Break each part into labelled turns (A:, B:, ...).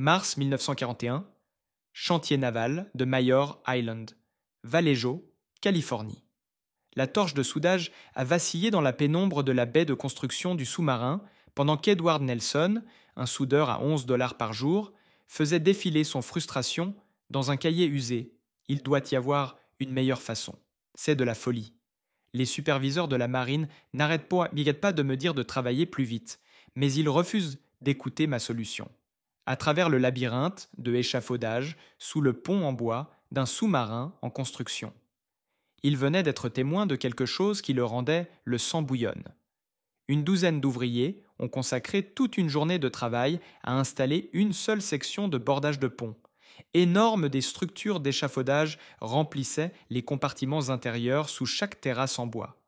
A: Mars 1941, chantier naval de Mayor Island, Vallejo, Californie. La torche de soudage a vacillé dans la pénombre de la baie de construction du sous-marin pendant qu'Edward Nelson, un soudeur à 11 $ par jour, faisait défiler son frustration dans un cahier usé. Il doit y avoir une meilleure façon. C'est de la folie. Les superviseurs de la marine n'arrêtent pas de me dire de travailler plus vite, mais ils refusent d'écouter ma solution. À travers le labyrinthe de échafaudage sous le pont en bois d'un sous-marin en construction. Il venait d'être témoin de quelque chose qui le rendait le sang bouillonne. Une douzaine d'ouvriers ont consacré toute une journée de travail à installer une seule section de bordage de pont. Énormes des structures d'échafaudage remplissaient les compartiments intérieurs sous chaque terrasse en bois.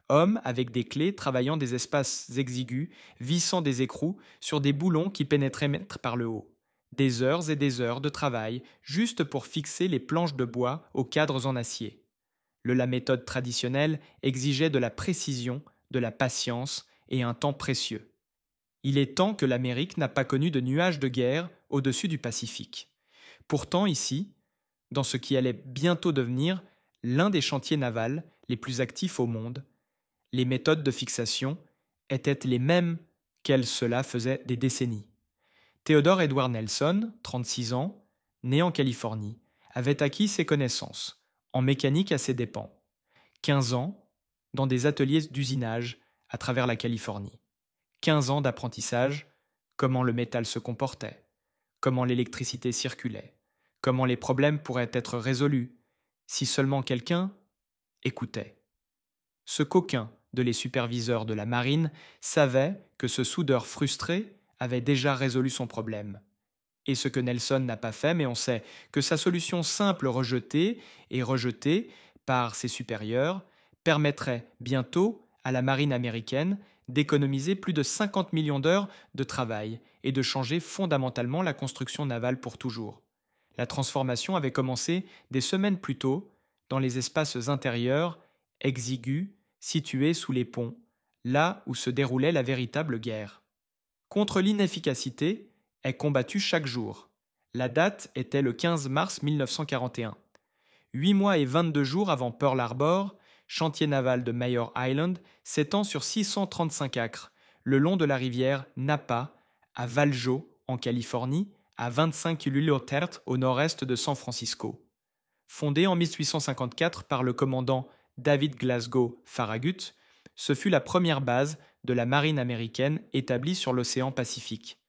A: Hommes avec des clés travaillant des espaces exigus, vissant des écrous sur des boulons qui pénétraient par le haut. Des heures et des heures de travail juste pour fixer les planches de bois aux cadres en acier. La méthode traditionnelle exigeait de la précision, de la patience et un temps précieux. Il est temps que l'Amérique n'a pas connu de nuages de guerre au-dessus du Pacifique. Pourtant ici, dans ce qui allait bientôt devenir l'un des chantiers navals les plus actifs au monde, les méthodes de fixation étaient les mêmes qu'elles cela faisait des décennies. Theodore Edward Nelson, 36 ans, né en Californie, avait acquis ses connaissances en mécanique à ses dépens. 15 ans dans des ateliers d'usinage à travers la Californie. 15 ans d'apprentissage, comment le métal se comportait, comment l'électricité circulait, comment les problèmes pourraient être résolus, si seulement quelqu'un écoutait. Ce qu'aucun de les superviseurs de la marine savait que ce soudeur frustré avait déjà résolu son problème. Et ce que Nelson n'a pas fait, mais on sait que sa solution simple rejetée par ses supérieurs permettrait bientôt à la marine américaine d'économiser plus de 50 millions d'heures de travail et de changer fondamentalement la construction navale pour toujours. La transformation avait commencé des semaines plus tôt dans les espaces intérieurs, exigus, situés sous les ponts, là où se déroulait la véritable guerre. Contre l'inefficacité est combattue chaque jour. La date était le 15 mars 1941. 8 mois et 22 jours avant Pearl Harbor, chantier naval de Mayor Island s'étend sur 635 acres, le long de la rivière Napa, à Vallejo, en Californie, à 25 km au nord-est de San Francisco. Fondé en 1854 par le commandant David Glasgow Farragut, ce fut la première base de la marine américaine établie sur l'océan Pacifique.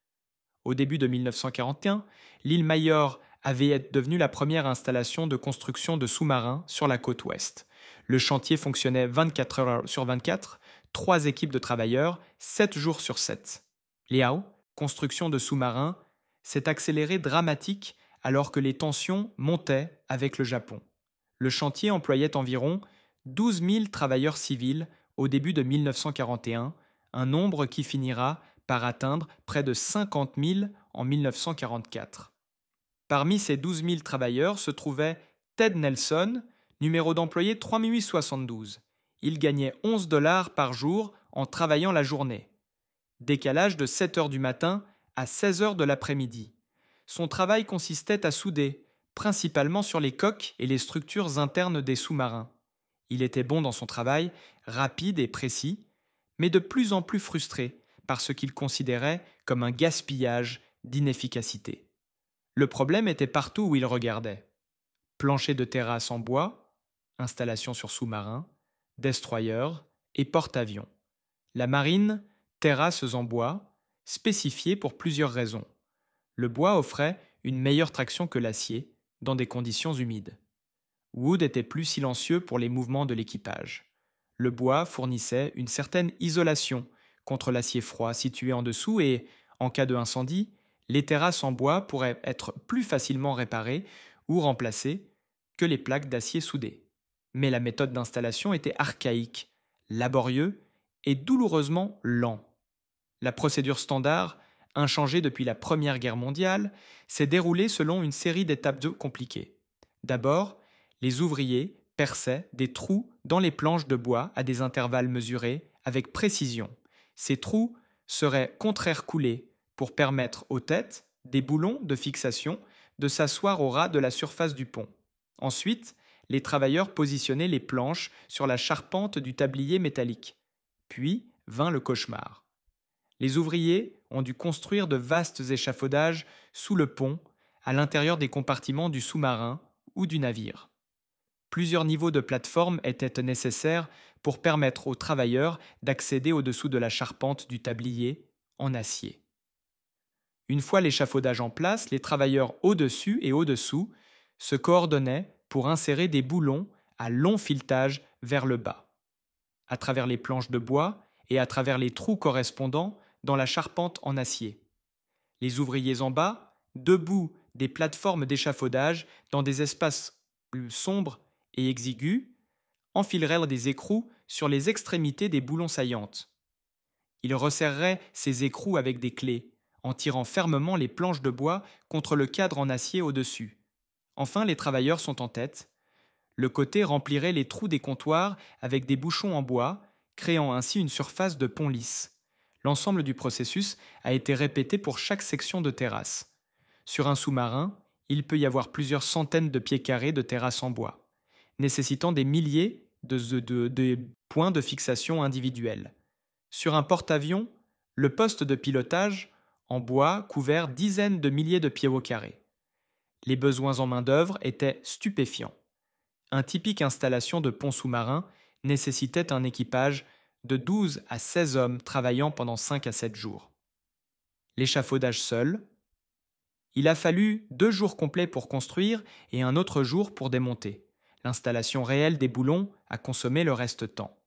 A: Au début de 1941, l'île Mayor avait devenu la première installation de construction de sous-marins sur la côte ouest. Le chantier fonctionnait 24 heures sur 24, 3 équipes de travailleurs, 7 jours sur 7. Liao, construction de sous-marins, s'est accélérée dramatique alors que les tensions montaient avec le Japon. Le chantier employait environ 12 000 travailleurs civils au début de 1941, un nombre qui finira par atteindre près de 50 000 en 1944. Parmi ces 12 000 travailleurs se trouvait Ted Nelson, numéro d'employé 3872. Il gagnait 11 $ par jour en travaillant la journée. Décalage de 7 heures du matin à 16 heures de l'après-midi. Son travail consistait à souder, principalement sur les coques et les structures internes des sous-marins. Il était bon dans son travail, rapide et précis, mais de plus en plus frustré par ce qu'il considérait comme un gaspillage d'inefficacité. Le problème était partout où il regardait. Plancher de terrasse en bois, installation sur sous-marin, destroyer et porte-avions. La marine, terrasses en bois, spécifiées pour plusieurs raisons. Le bois offrait une meilleure traction que l'acier dans des conditions humides. Wood était plus silencieux pour les mouvements de l'équipage. Le bois fournissait une certaine isolation contre l'acier froid situé en dessous et, en cas d'incendie, les terrasses en bois pourraient être plus facilement réparées ou remplacées que les plaques d'acier soudées. Mais la méthode d'installation était archaïque, laborieux et douloureusement lent. La procédure standard, inchangée depuis la Première Guerre mondiale, s'est déroulée selon une série d'étapes compliquées. D'abord, les ouvriers perçaient des trous dans les planches de bois à des intervalles mesurés avec précision. Ces trous seraient contre-air coulés pour permettre aux têtes, des boulons de fixation de s'asseoir au ras de la surface du pont. Ensuite, les travailleurs positionnaient les planches sur la charpente du tablier métallique. Puis vint le cauchemar. Les ouvriers ont dû construire de vastes échafaudages sous le pont, à l'intérieur des compartiments du sous-marin ou du navire. Plusieurs niveaux de plateforme étaient nécessaires pour permettre aux travailleurs d'accéder au-dessous de la charpente du tablier en acier. Une fois l'échafaudage en place, les travailleurs au-dessus et au-dessous se coordonnaient pour insérer des boulons à long filetage vers le bas, à travers les planches de bois et à travers les trous correspondants dans la charpente en acier. Les ouvriers en bas, debout des plateformes d'échafaudage dans des espaces plus sombres et exigus, enfileraient des écrous sur les extrémités des boulons saillantes. Ils resserreraient ces écrous avec des clés, en tirant fermement les planches de bois contre le cadre en acier au-dessus. Enfin, les travailleurs sont en tête. Le côté remplirait les trous des comptoirs avec des bouchons en bois, créant ainsi une surface de pont lisse. L'ensemble du processus a été répété pour chaque section de terrasse. Sur un sous-marin, il peut y avoir plusieurs centaines de pieds carrés de terrasse en bois, nécessitant des milliers de points de fixation individuels. Sur un porte-avions, le poste de pilotage en bois couvert dizaines de milliers de pieds au carré. Les besoins en main-d'œuvre étaient stupéfiants. Une typique installation de pont sous-marin nécessitait un équipage de 12 à 16 hommes travaillant pendant 5 à 7 jours. L'échafaudage seul. Il a fallu 2 jours complets pour construire et un autre jour pour démonter. L'installation réelle des boulons a consommé le reste-temps.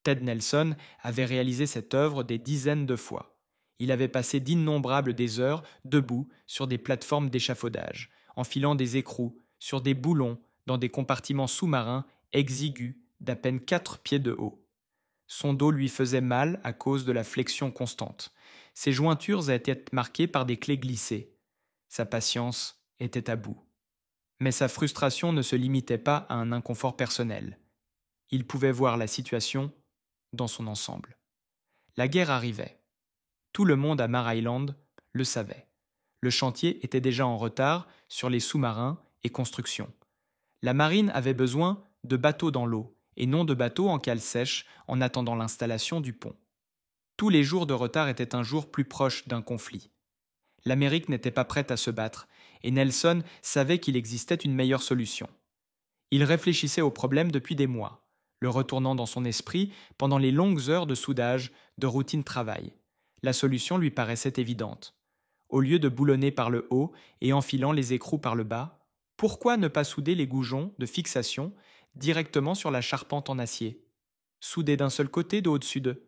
A: Ted Nelson avait réalisé cette œuvre des dizaines de fois. Il avait passé d'innombrables des heures debout sur des plateformes d'échafaudage, enfilant des écrous sur des boulons dans des compartiments sous-marins exigus d'à peine 4 pieds de haut. Son dos lui faisait mal à cause de la flexion constante. Ses jointures étaient marquées par des clés glissées. Sa patience était à bout. Mais sa frustration ne se limitait pas à un inconfort personnel. Il pouvait voir la situation dans son ensemble. La guerre arrivait. Tout le monde à Mare Island le savait. Le chantier était déjà en retard sur les sous-marins et constructions. La marine avait besoin de bateaux dans l'eau et non de bateaux en cale sèche en attendant l'installation du pont. Tous les jours de retard étaient un jour plus proche d'un conflit. L'Amérique n'était pas prête à se battre et Nelson savait qu'il existait une meilleure solution. Il réfléchissait au problème depuis des mois, le retournant dans son esprit pendant les longues heures de soudage, de routine travail. La solution lui paraissait évidente. Au lieu de boulonner par le haut et enfilant les écrous par le bas, pourquoi ne pas souder les goujons de fixation directement sur la charpente en acier, soudés d'un seul côté de au-dessus d'eux?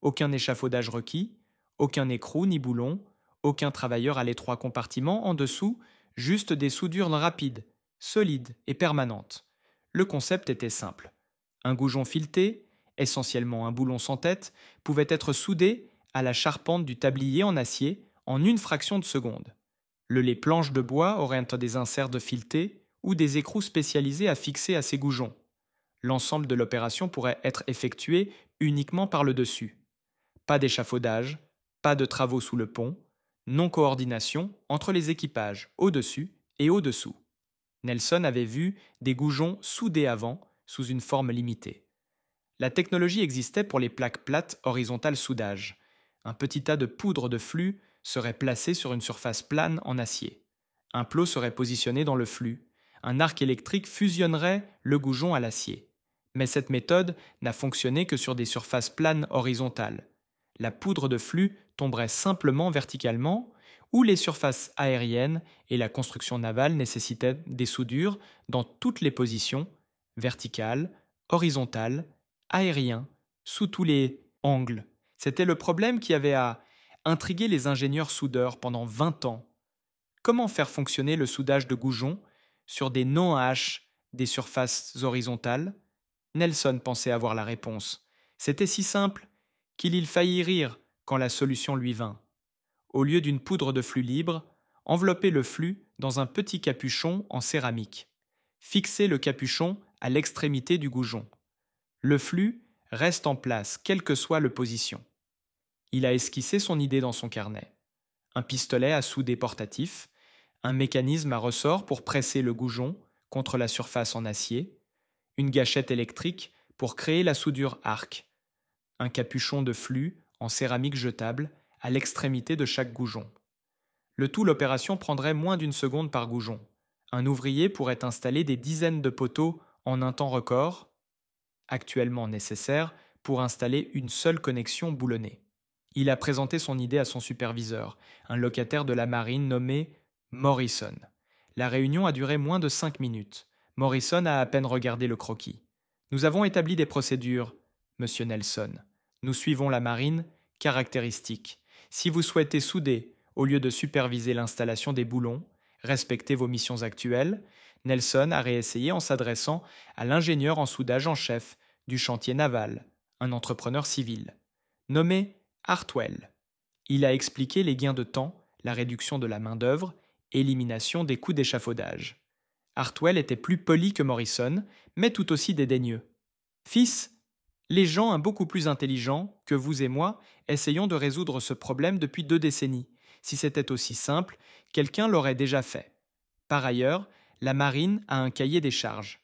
A: Aucun échafaudage requis, aucun écrou ni boulon, aucun travailleur à l'étroit compartiment en dessous, juste des soudures rapides, solides et permanentes. Le concept était simple. Un goujon fileté, essentiellement un boulon sans tête, pouvait être soudé à la charpente du tablier en acier en une fraction de seconde. Les planches de bois auraient des inserts de fileté ou des écrous spécialisés à fixer à ces goujons. L'ensemble de l'opération pourrait être effectué uniquement par le dessus. Pas d'échafaudage, pas de travaux sous le pont, non-coordination entre les équipages au-dessus et au-dessous. Nelson avait vu des goujons soudés avant, sous une forme limitée. La technologie existait pour les plaques plates horizontales soudage. Un petit tas de poudre de flux serait placé sur une surface plane en acier. Un plot serait positionné dans le flux. Un arc électrique fusionnerait le goujon à l'acier. Mais cette méthode n'a fonctionné que sur des surfaces planes horizontales. La poudre de flux tomberait simplement verticalement, où les surfaces aériennes et la construction navale nécessitaient des soudures dans toutes les positions, verticales, horizontales, aériens, sous tous les angles. C'était le problème qui avait à intriguer les ingénieurs soudeurs pendant 20 ans. Comment faire fonctionner le soudage de goujons sur des non-haches des surfaces horizontales? Nelson pensait avoir la réponse. C'était si simple qu'il faillit rire quand la solution lui vint. Au lieu d'une poudre de flux libre, envelopper le flux dans un petit capuchon en céramique. Fixer le capuchon à l'extrémité du goujon. Le flux reste en place, quelle que soit la position. Il a esquissé son idée dans son carnet. un pistolet à souder portatif, un mécanisme à ressort pour presser le goujon contre la surface en acier, une gâchette électrique pour créer la soudure arc, un capuchon de flux en céramique jetable à l'extrémité de chaque goujon. Le tout, l'opération prendrait moins d'une seconde par goujon. Un ouvrier pourrait installer des dizaines de poteaux en un temps record, actuellement nécessaire pour installer une seule connexion boulonnée. Il a présenté son idée à son superviseur, un locataire de la marine nommé Morrison. La réunion a duré moins de 5 minutes. Morrison a à peine regardé le croquis. Nous avons établi des procédures, monsieur Nelson. Nous suivons la marine, caractéristique. Si vous souhaitez souder, au lieu de superviser l'installation des boulons, respectez vos missions actuelles. Nelson a réessayé en s'adressant à l'ingénieur en soudage en chef du chantier naval, un entrepreneur civil, nommé Hartwell. Il a expliqué les gains de temps, la réduction de la main-d'œuvre, élimination des coûts d'échafaudage. Hartwell était plus poli que Morrison, mais tout aussi dédaigneux. Fils, les gens beaucoup plus intelligents que vous et moi essayons de résoudre ce problème depuis 2 décennies. Si c'était aussi simple, quelqu'un l'aurait déjà fait. Par ailleurs, la marine a un cahier des charges.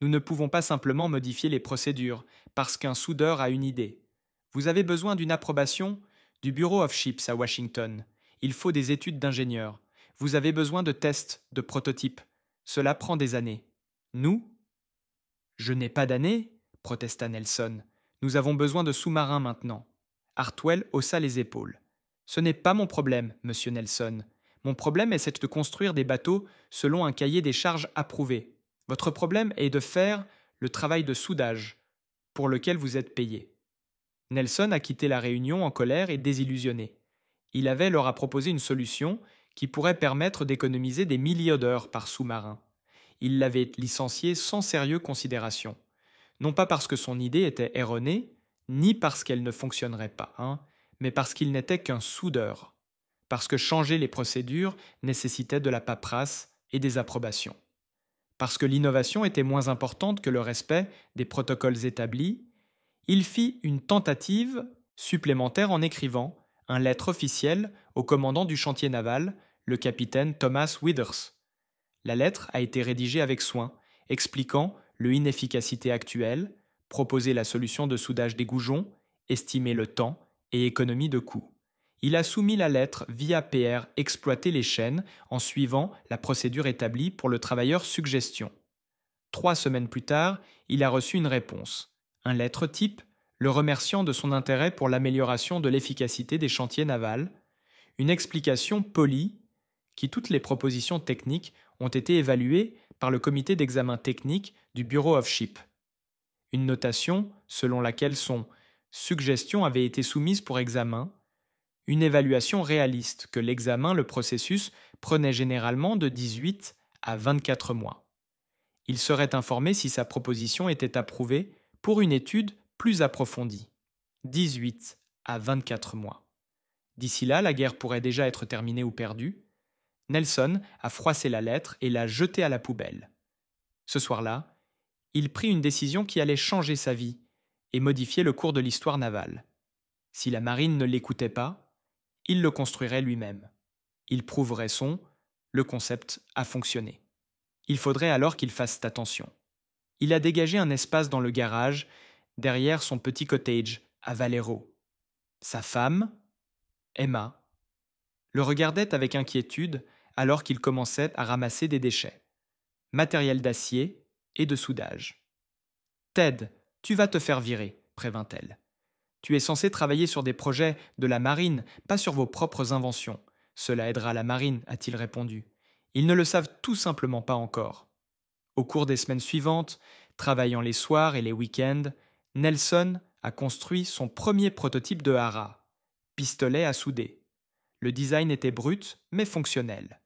A: Nous ne pouvons pas simplement modifier les procédures parce qu'un soudeur a une idée. Vous avez besoin d'une approbation du Bureau of Ships à Washington. Il faut des études d'ingénieur. Vous avez besoin de tests, de prototypes. Cela prend des années. Nous ? Je n'ai pas d'années, protesta Nelson. Nous avons besoin de sous-marins maintenant. Hartwell haussa les épaules. Ce n'est pas mon problème, monsieur Nelson. Mon problème est de construire des bateaux selon un cahier des charges approuvé. Votre problème est de faire le travail de soudage pour lequel vous êtes payé. Nelson a quitté la réunion en colère et désillusionné. Il avait leur proposé une solution qui pourrait permettre d'économiser des milliers d'heures par sous-marin. Il l'avait licencié sans sérieuse considération. Non pas parce que son idée était erronée, ni parce qu'elle ne fonctionnerait pas, mais parce qu'il n'était qu'un soudeur. Parce que changer les procédures nécessitait de la paperasse et des approbations. Parce que l'innovation était moins importante que le respect des protocoles établis, il fit une tentative supplémentaire en écrivant une lettre officielle au commandant du chantier naval, le capitaine Thomas Withers. La lettre a été rédigée avec soin, expliquant l'inefficacité actuelle, proposer la solution de soudage des goujons, estimer le temps et économie de coûts. Il a soumis la lettre via PR exploiter les chaînes en suivant la procédure établie pour le travailleur suggestion. 3 semaines plus tard, il a reçu une réponse, un lettre type le remerciant de son intérêt pour l'amélioration de l'efficacité des chantiers navals, une explication polie qui toutes les propositions techniques ont été évaluées par le comité d'examen technique du Bureau of Ships. Une notation selon laquelle son suggestion avait été soumise pour examen, une évaluation réaliste que l'examen, le processus, prenait généralement de 18 à 24 mois. Il serait informé si sa proposition était approuvée pour une étude plus approfondie. 18 à 24 mois. D'ici là, la guerre pourrait déjà être terminée ou perdue. Nelson a froissé la lettre et l'a jetée à la poubelle. Ce soir-là, il prit une décision qui allait changer sa vie et modifier le cours de l'histoire navale. Si la marine ne l'écoutait pas, il le construirait lui-même. Il prouverait le concept a fonctionné. Il faudrait alors qu'il fasse attention. Il a dégagé un espace dans le garage, derrière son petit cottage à Valero. Sa femme, Emma, le regardait avec inquiétude alors qu'il commençait à ramasser des déchets. Matériel d'acier et de soudage. « Ted, tu vas te faire virer », prévint-elle. « Tu es censé travailler sur des projets de la marine, pas sur vos propres inventions. Cela aidera la marine, a-t-il répondu. Ils ne le savent tout simplement pas encore. » Au cours des semaines suivantes, travaillant les soirs et les week-ends, Nelson a construit son premier prototype de hara, pistolet à souder. Le design était brut, mais fonctionnel.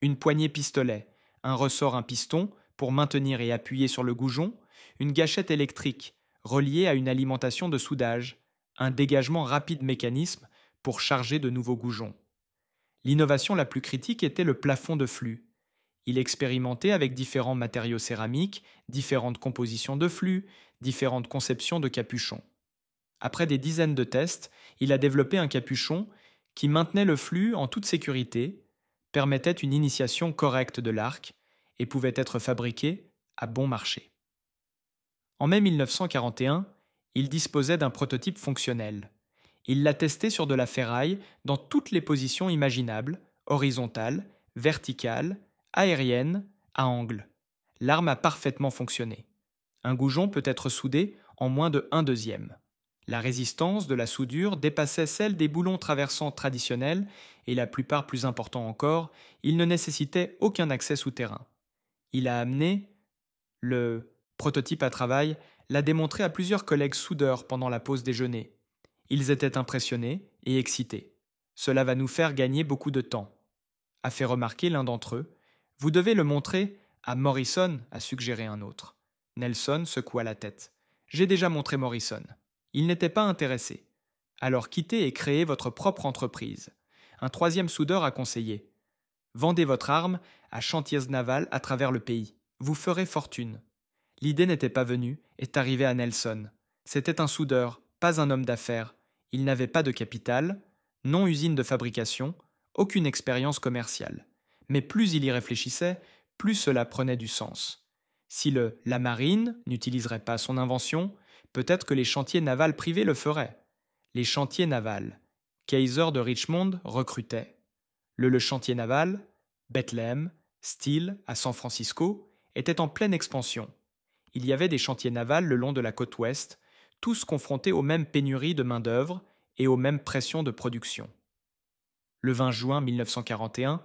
A: Une poignée pistolet, un ressort un piston pour maintenir et appuyer sur le goujon, une gâchette électrique reliée à une alimentation de soudage, un dégagement rapide mécanisme pour charger de nouveaux goujons. L'innovation la plus critique était le plafond de flux. Il expérimentait avec différents matériaux céramiques, différentes compositions de flux, différentes conceptions de capuchons. Après des dizaines de tests, il a développé un capuchon qui maintenait le flux en toute sécurité, permettait une initiation correcte de l'arc et pouvait être fabriqué à bon marché. En mai 1941, il disposait d'un prototype fonctionnel. Il l'a testé sur de la ferraille dans toutes les positions imaginables, horizontales, verticales, aériennes, à angle. L'arme a parfaitement fonctionné. Un goujon peut être soudé en moins de 1/2. La résistance de la soudure dépassait celle des boulons traversants traditionnels et la plupart plus importants encore, il ne nécessitait aucun accès souterrain. Il a amené le prototype à travail, l'a démontré à plusieurs collègues soudeurs pendant la pause déjeuner. Ils étaient impressionnés et excités. Cela va nous faire gagner beaucoup de temps, a fait remarquer l'un d'entre eux. Vous devez le montrer à Morrison, a suggéré un autre. Nelson secoua la tête. J'ai déjà montré Morrison. Il n'était pas intéressé. Alors quittez et créez votre propre entreprise. Un troisième soudeur a conseillé. Vendez votre arme à chantiers navals à travers le pays. Vous ferez fortune. L'idée n'était pas venue, est arrivée à Nelson. C'était un soudeur, pas un homme d'affaires. Il n'avait pas de capital, non usine de fabrication, aucune expérience commerciale. Mais plus il y réfléchissait, plus cela prenait du sens. Si la marine n'utiliserait pas son invention, peut-être que les chantiers navals privés le feraient. Les chantiers navals. Kaiser de Richmond recrutait. Le chantier naval, Bethlehem, Steel à San Francisco, était en pleine expansion. Il y avait des chantiers navals le long de la côte ouest, tous confrontés aux mêmes pénuries de main-d'œuvre et aux mêmes pressions de production. Le 20 juin 1941,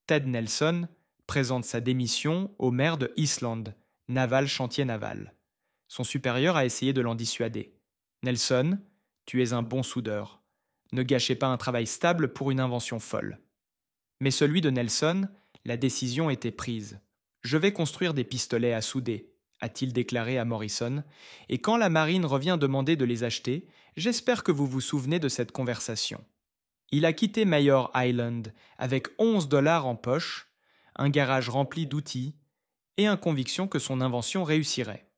A: Ted Nelson présente sa démission au maire de Eastland, Naval Chantier Naval. Son supérieur a essayé de l'en dissuader. Nelson, tu es un bon soudeur. Ne gâchez pas un travail stable pour une invention folle. Mais celui de Nelson, la décision était prise. Je vais construire des pistolets à souder, a-t-il déclaré à Morrison, et quand la marine revient demander de les acheter, j'espère que vous vous souvenez de cette conversation. Il a quitté Mayor Island avec 11 $ en poche, un garage rempli d'outils et une conviction que son invention réussirait.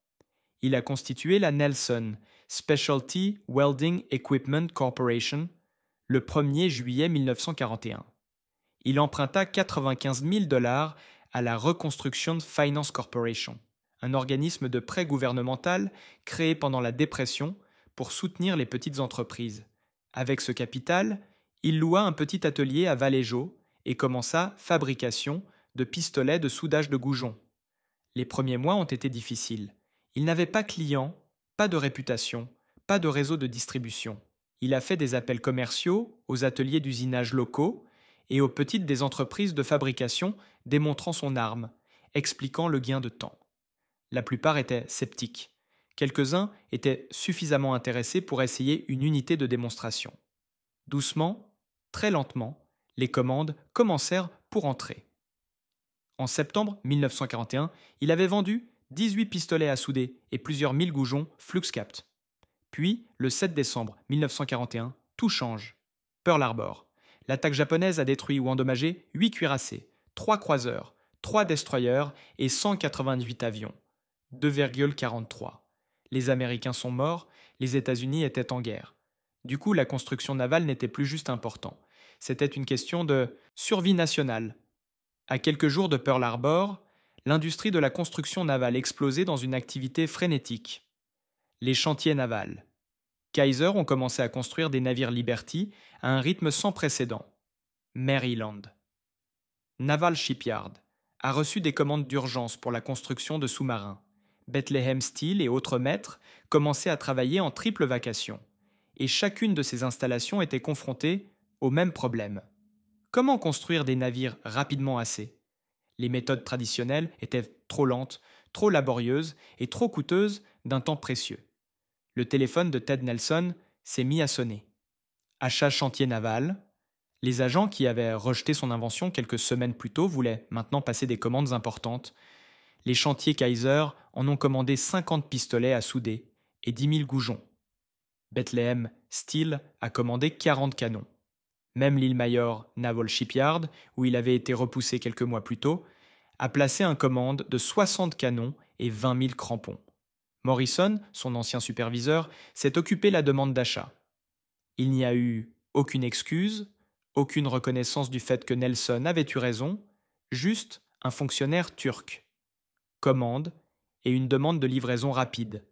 A: Il a constitué la Nelson Specialty Welding Equipment Corporation le 1er juillet 1941. Il emprunta 95 000 $ à la Reconstruction Finance Corporation, un organisme de prêt gouvernemental créé pendant la dépression pour soutenir les petites entreprises. Avec ce capital, il loua un petit atelier à Vallejo et commença fabrication de pistolets de soudage de goujons. Les premiers mois ont été difficiles. Il n'avait pas client, pas de réputation, pas de réseau de distribution. Il a fait des appels commerciaux aux ateliers d'usinage locaux et aux petites des entreprises de fabrication démontrant son arme, expliquant le gain de temps. La plupart étaient sceptiques. Quelques-uns étaient suffisamment intéressés pour essayer une unité de démonstration. Doucement, très lentement, les commandes commencèrent pour entrer. En septembre 1941, il avait vendu 18 pistolets à souder et plusieurs mille goujons Fluxcapt. Puis, le 7 décembre 1941, tout change. Pearl Harbor. L'attaque japonaise a détruit ou endommagé 8 cuirassés, 3 croiseurs, 3 destroyers et 188 avions. 2,43. Les Américains sont morts, les États-Unis étaient en guerre. Du coup, la construction navale n'était plus juste important. C'était une question de survie nationale. À quelques jours de Pearl Harbor, l'industrie de la construction navale explosait dans une activité frénétique. Les chantiers navals. Kaiser ont commencé à construire des navires Liberty à un rythme sans précédent. Maryland. Naval Shipyard a reçu des commandes d'urgence pour la construction de sous-marins. Bethlehem Steel et autres maîtres commençaient à travailler en triple vacation. Et chacune de ces installations était confrontée au même problème. Comment construire des navires rapidement assez ? Les méthodes traditionnelles étaient trop lentes, trop laborieuses et trop coûteuses d'un temps précieux. Le téléphone de Ted Nelson s'est mis à sonner. Achat chantier naval. Les agents qui avaient rejeté son invention quelques semaines plus tôt voulaient maintenant passer des commandes importantes. Les chantiers Kaiser en ont commandé 50 pistolets à souder et 10 000 goujons. Bethlehem Steel a commandé 40 canons. Même l'île Mayor Naval Shipyard, où il avait été repoussé quelques mois plus tôt, a placé une commande de 60 canons et 20 000 crampons. Morrison, son ancien superviseur, s'est occupé de la demande d'achat. Il n'y a eu aucune excuse, Aucune reconnaissance du fait que Nelson avait eu raison, juste un fonctionnaire turc. Commande et une demande de livraison rapide.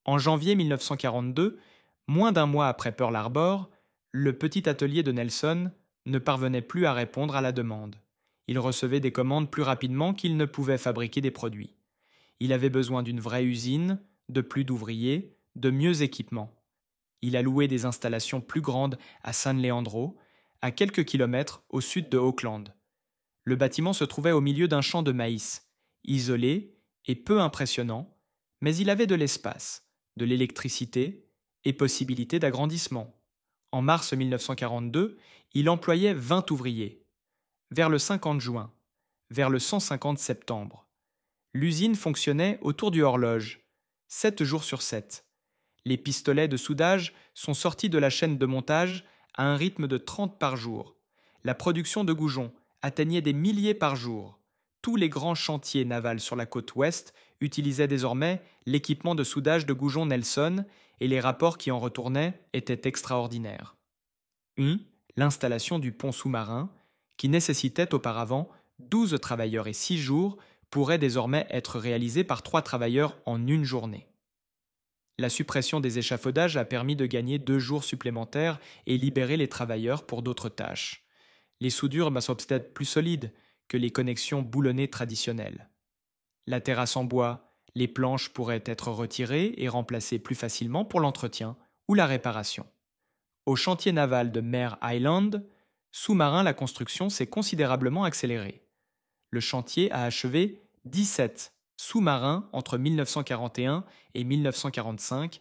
A: En janvier 1942, moins d'un mois après Pearl Harbor, le petit atelier de Nelson ne parvenait plus à répondre à la demande. Il recevait des commandes plus rapidement qu'il ne pouvait fabriquer des produits. Il avait besoin d'une vraie usine, de plus d'ouvriers, de mieux équipements. Il a loué des installations plus grandes à San Leandro, à quelques kilomètres au sud de Auckland. Le bâtiment se trouvait au milieu d'un champ de maïs, isolé et peu impressionnant, mais il avait de l'espace, de l'électricité et possibilité d'agrandissement. En mars 1942, il employait 20 ouvriers. Vers le 50 juin, vers le 150 septembre, l'usine fonctionnait autour du horloge, 7 jours sur 7. Les pistolets de soudage sont sortis de la chaîne de montage à un rythme de 30 par jour. La production de goujons atteignait des milliers par jour. Tous les grands chantiers navals sur la côte ouest utilisaient désormais l'équipement de soudage de goujons Nelson et les rapports qui en retournaient étaient extraordinaires. L'installation du pont sous-marin, qui nécessitait auparavant 12 travailleurs et 6 jours, pourrait désormais être réalisée par 3 travailleurs en une journée. La suppression des échafaudages a permis de gagner 2 jours supplémentaires et libérer les travailleurs pour d'autres tâches. Les soudures sont peut-être plus solides que les connexions boulonnées traditionnelles. La terrasse en bois, les planches pourraient être retirées et remplacées plus facilement pour l'entretien ou la réparation. Au chantier naval de Mare Island, sous-marin, la construction s'est considérablement accélérée. Le chantier a achevé 17 sous-marins entre 1941 et 1945,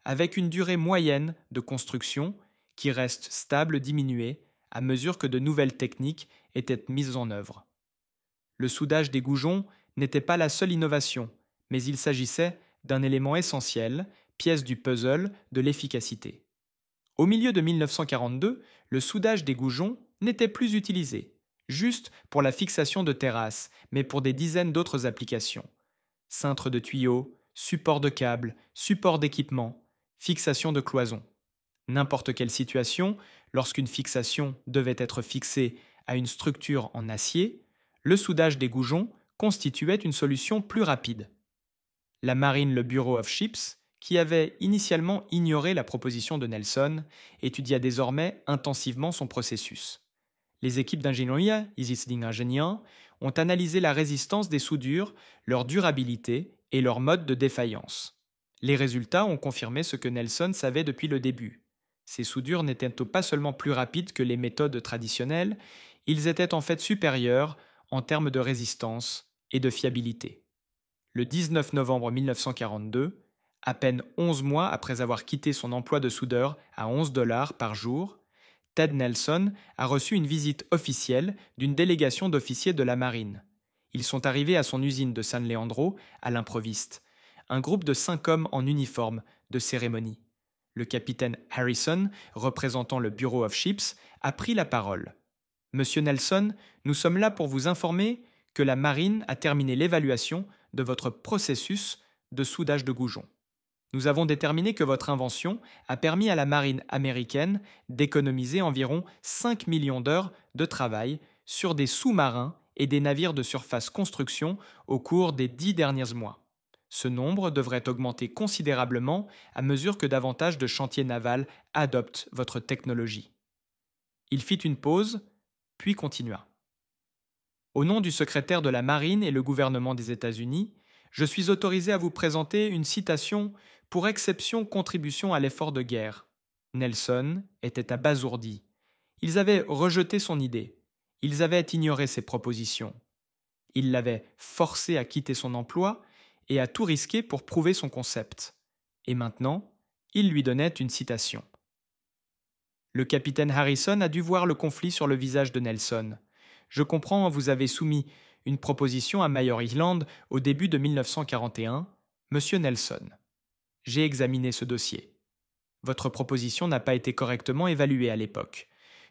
A: avec une durée moyenne de construction qui reste stable diminuée à mesure que de nouvelles techniques étaient mises en œuvre. Le soudage des goujons n'était pas la seule innovation, mais il s'agissait d'un élément essentiel, pièce du puzzle de l'efficacité. Au milieu de 1942, le soudage des goujons n'était plus utilisé, juste pour la fixation de terrasses, mais pour des dizaines d'autres applications. Cintre de tuyaux, support de câbles, support d'équipement, fixation de cloisons. N'importe quelle situation, lorsqu'une fixation devait être fixée à une structure en acier, le soudage des goujons constituait une solution plus rapide. La marine, le Bureau of Ships, qui avait initialement ignoré la proposition de Nelson, étudia désormais intensivement son processus. Les équipes d'ingénierie, ingénieurs, ont analysé la résistance des soudures, leur durabilité et leur mode de défaillance. Les résultats ont confirmé ce que Nelson savait depuis le début. Ces soudures n'étaient pas seulement plus rapides que les méthodes traditionnelles, ils étaient en fait supérieurs en termes de résistance et de fiabilité. Le 19 novembre 1942, à peine 11 mois après avoir quitté son emploi de soudeur à $11 par jour, Ted Nelson a reçu une visite officielle d'une délégation d'officiers de la marine. Ils sont arrivés à son usine de San Leandro, à l'improviste, un groupe de 5 hommes en uniforme de cérémonie. Le capitaine Harrison, représentant le Bureau of Ships, a pris la parole. « Monsieur Nelson, nous sommes là pour vous informer que la marine a terminé l'évaluation de votre processus de soudage de goujons. Nous avons déterminé que votre invention a permis à la marine américaine d'économiser environ 5 millions d'heures de travail sur des sous-marins et des navires de surface construction au cours des 10 derniers mois. Ce nombre devrait augmenter considérablement à mesure que davantage de chantiers navals adoptent votre technologie. » Il fit une pause, puis continua. « Au nom du secrétaire de la Marine et le gouvernement des États-Unis, je suis autorisé à vous présenter une citation pour exception contribution à l'effort de guerre. » Nelson était abasourdi. Ils avaient rejeté son idée. Ils avaient ignoré ses propositions. Ils l'avaient forcé à quitter son emploi et à tout risquer pour prouver son concept. Et maintenant, ils lui donnaient une citation. Le capitaine Harrison a dû voir le conflit sur le visage de Nelson. « Je comprends, vous avez soumis une proposition à Mare Island au début de 1941, Monsieur Nelson. J'ai examiné ce dossier. Votre proposition n'a pas été correctement évaluée à l'époque,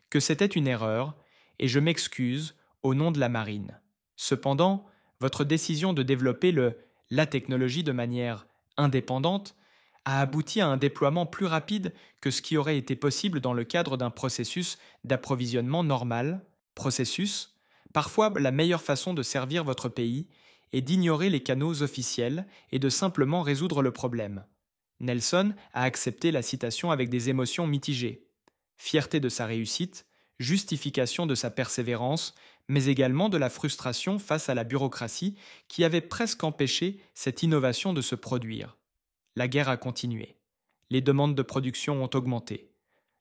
A: que c'était une erreur, et je m'excuse au nom de la marine. Cependant, votre décision de développer la technologie de manière indépendante a abouti à un déploiement plus rapide que ce qui aurait été possible dans le cadre d'un processus d'approvisionnement normal. Processus, parfois la meilleure façon de servir votre pays est d'ignorer les canaux officiels et de simplement résoudre le problème. Nelson a accepté la citation avec des émotions mitigées. Fierté de sa réussite, justification de sa persévérance, mais également de la frustration face à la bureaucratie qui avait presque empêché cette innovation de se produire. La guerre a continué. Les demandes de production ont augmenté.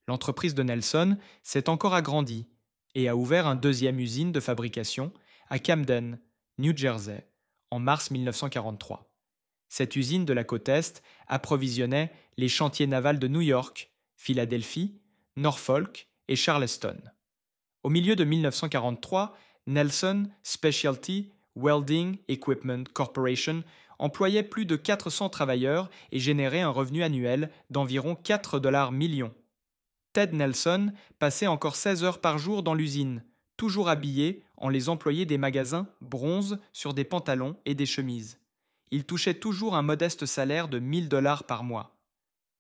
A: L'entreprise de Nelson s'est encore agrandie et a ouvert une deuxième usine de fabrication à Camden, New Jersey, en mars 1943. Cette usine de la côte Est approvisionnait les chantiers navals de New York, Philadelphie, Norfolk et Charleston. Au milieu de 1943, Nelson Specialty Welding Equipment Corporation employait plus de 400 travailleurs et générait un revenu annuel d'environ 4 $ millions. Ted Nelson passait encore 16 heures par jour dans l'usine, toujours habillé en les employés des magasins bronze sur des pantalons et des chemises. Il touchait toujours un modeste salaire de 1 000 $ par mois.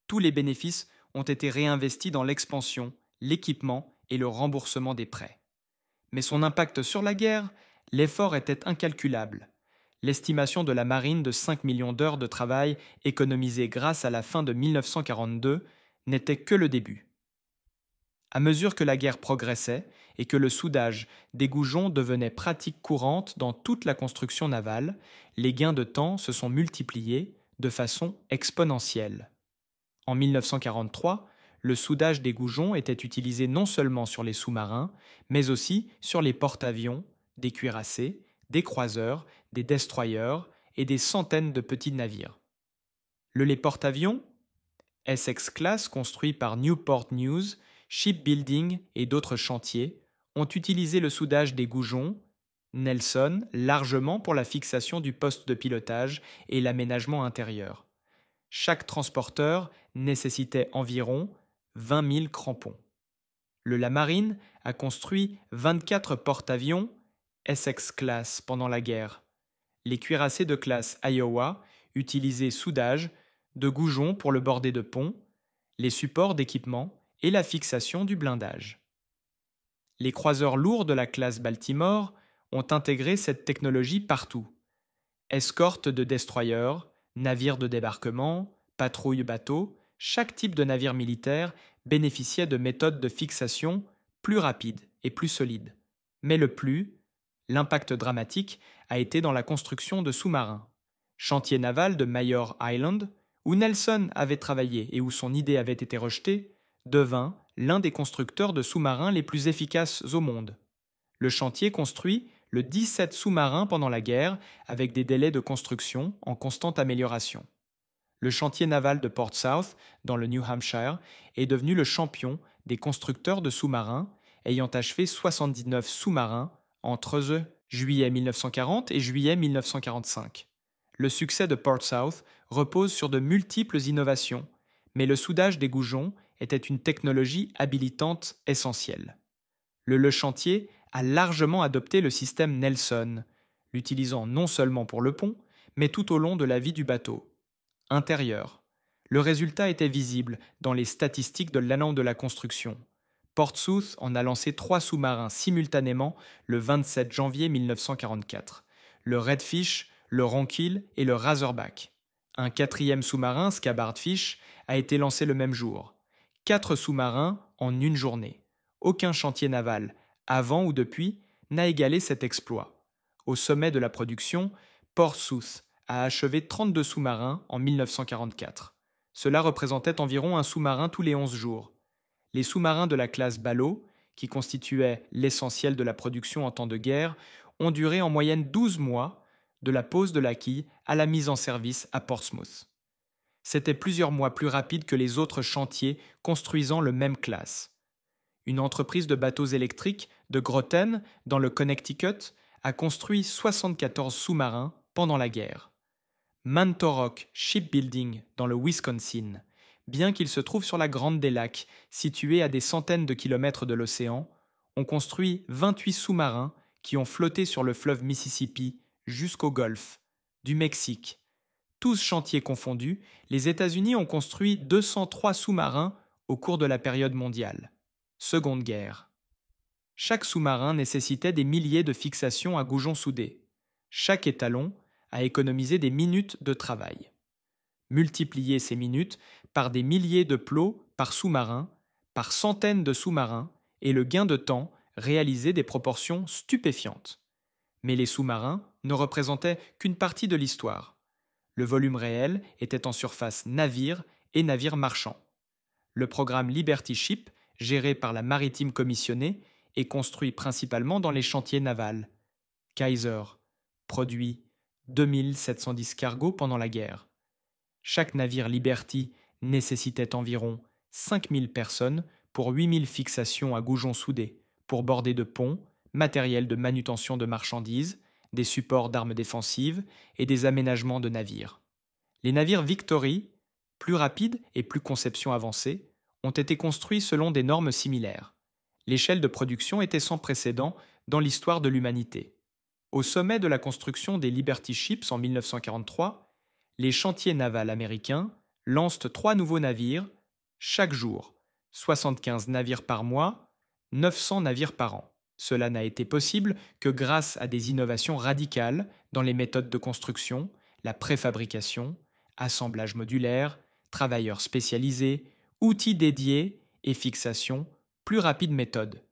A: Tous les bénéfices ont été réinvestis dans l'expansion, l'équipement et le remboursement des prêts. Mais son impact sur la guerre, l'effort était incalculable. L'estimation de la marine de 5 millions d'heures de travail économisées grâce à la fin de 1942 n'était que le début. À mesure que la guerre progressait et que le soudage des goujons devenait pratique courante dans toute la construction navale, les gains de temps se sont multipliés de façon exponentielle. En 1943, le soudage des goujons était utilisé non seulement sur les sous-marins, mais aussi sur les porte-avions, des cuirassés, des croiseurs, des destroyers et des centaines de petits navires. Les porte-avions, Essex Class construit par Newport News, Shipbuilding et d'autres chantiers, ont utilisé le soudage des goujons, Nelson largement pour la fixation du poste de pilotage et l'aménagement intérieur. Chaque transporteur nécessitait environ 20 000 crampons. La marine a construit 24 porte-avions Essex Class pendant la guerre. Les cuirassés de classe Iowa utilisaient soudage de goujons pour le bordé de pont, les supports d'équipement et la fixation du blindage. Les croiseurs lourds de la classe Baltimore ont intégré cette technologie partout. Escorte de destroyers, navires de débarquement, patrouilles bateaux, chaque type de navire militaire bénéficiait de méthodes de fixation plus rapides et plus solides. Mais l'impact dramatique a été dans la construction de sous-marins. Chantier naval de Mayor Island, où Nelson avait travaillé et où son idée avait été rejetée, devint l'un des constructeurs de sous-marins les plus efficaces au monde. Le chantier construit 17 sous-marins pendant la guerre, avec des délais de construction en constante amélioration. Le chantier naval de Portsmouth, dans le New Hampshire, est devenu le champion des constructeurs de sous-marins, ayant achevé 79 sous-marins entre juillet 1940 et juillet 1945. Le succès de Portsmouth repose sur de multiples innovations, mais le soudage des goujons était une technologie habilitante essentielle. Le chantier a largement adopté le système Nelson, l'utilisant non seulement pour le pont, mais tout au long de la vie du bateau. Intérieur. Le résultat était visible dans les statistiques de l'année de la construction. Portsmouth en a lancé 3 sous-marins simultanément le 27 janvier 1944. Le Redfish, le Ronquille et le Razorback. Un 4e sous-marin, Scabbardfish, a été lancé le même jour. 4 sous-marins en une journée. Aucun chantier naval, avant ou depuis, n'a égalé cet exploit. Au sommet de la production, Portsmouth a achevé 32 sous-marins en 1944. Cela représentait environ un sous-marin tous les 11 jours. Les sous-marins de la classe Ballot, qui constituaient l'essentiel de la production en temps de guerre, ont duré en moyenne 12 mois, de la pose de la quille à la mise en service à Portsmouth. C'était plusieurs mois plus rapide que les autres chantiers construisant le même classe. Une entreprise de bateaux électriques de Groton, dans le Connecticut, a construit 74 sous-marins pendant la guerre. Mantorok Shipbuilding, dans le Wisconsin, bien qu'il se trouve sur la Grande des Lacs, située à des centaines de kilomètres de l'océan, ont construit 28 sous-marins qui ont flotté sur le fleuve Mississippi jusqu'au Golfe, du Mexique, Tous chantiers confondus, les États-Unis ont construit 203 sous-marins au cours de la période mondiale. Seconde guerre. Chaque sous-marin nécessitait des milliers de fixations à goujons soudés. Chaque étalon a économisé des minutes de travail. Multiplier ces minutes par des milliers de plots par sous-marin, par centaines de sous-marins, et le gain de temps réalisait des proportions stupéfiantes. Mais les sous-marins ne représentaient qu'une partie de l'histoire. Le volume réel était en surface navires et navires marchands. Le programme Liberty Ship, géré par la Maritime Commissionnée, est construit principalement dans les chantiers navals. Kaiser produit 2710 cargos pendant la guerre. Chaque navire Liberty nécessitait environ 5000 personnes pour 8000 fixations à goujons soudés, pour border de ponts, matériel de manutention de marchandises, des supports d'armes défensives et des aménagements de navires. Les navires Victory, plus rapides et plus conception avancée, ont été construits selon des normes similaires. L'échelle de production était sans précédent dans l'histoire de l'humanité. Au sommet de la construction des Liberty Ships en 1943, les chantiers navals américains lancent 3 nouveaux navires chaque jour, 75 navires par mois, 900 navires par an. Cela n'a été possible que grâce à des innovations radicales dans les méthodes de construction, la préfabrication, assemblage modulaire, travailleurs spécialisés, outils dédiés et fixation, plus rapide méthode.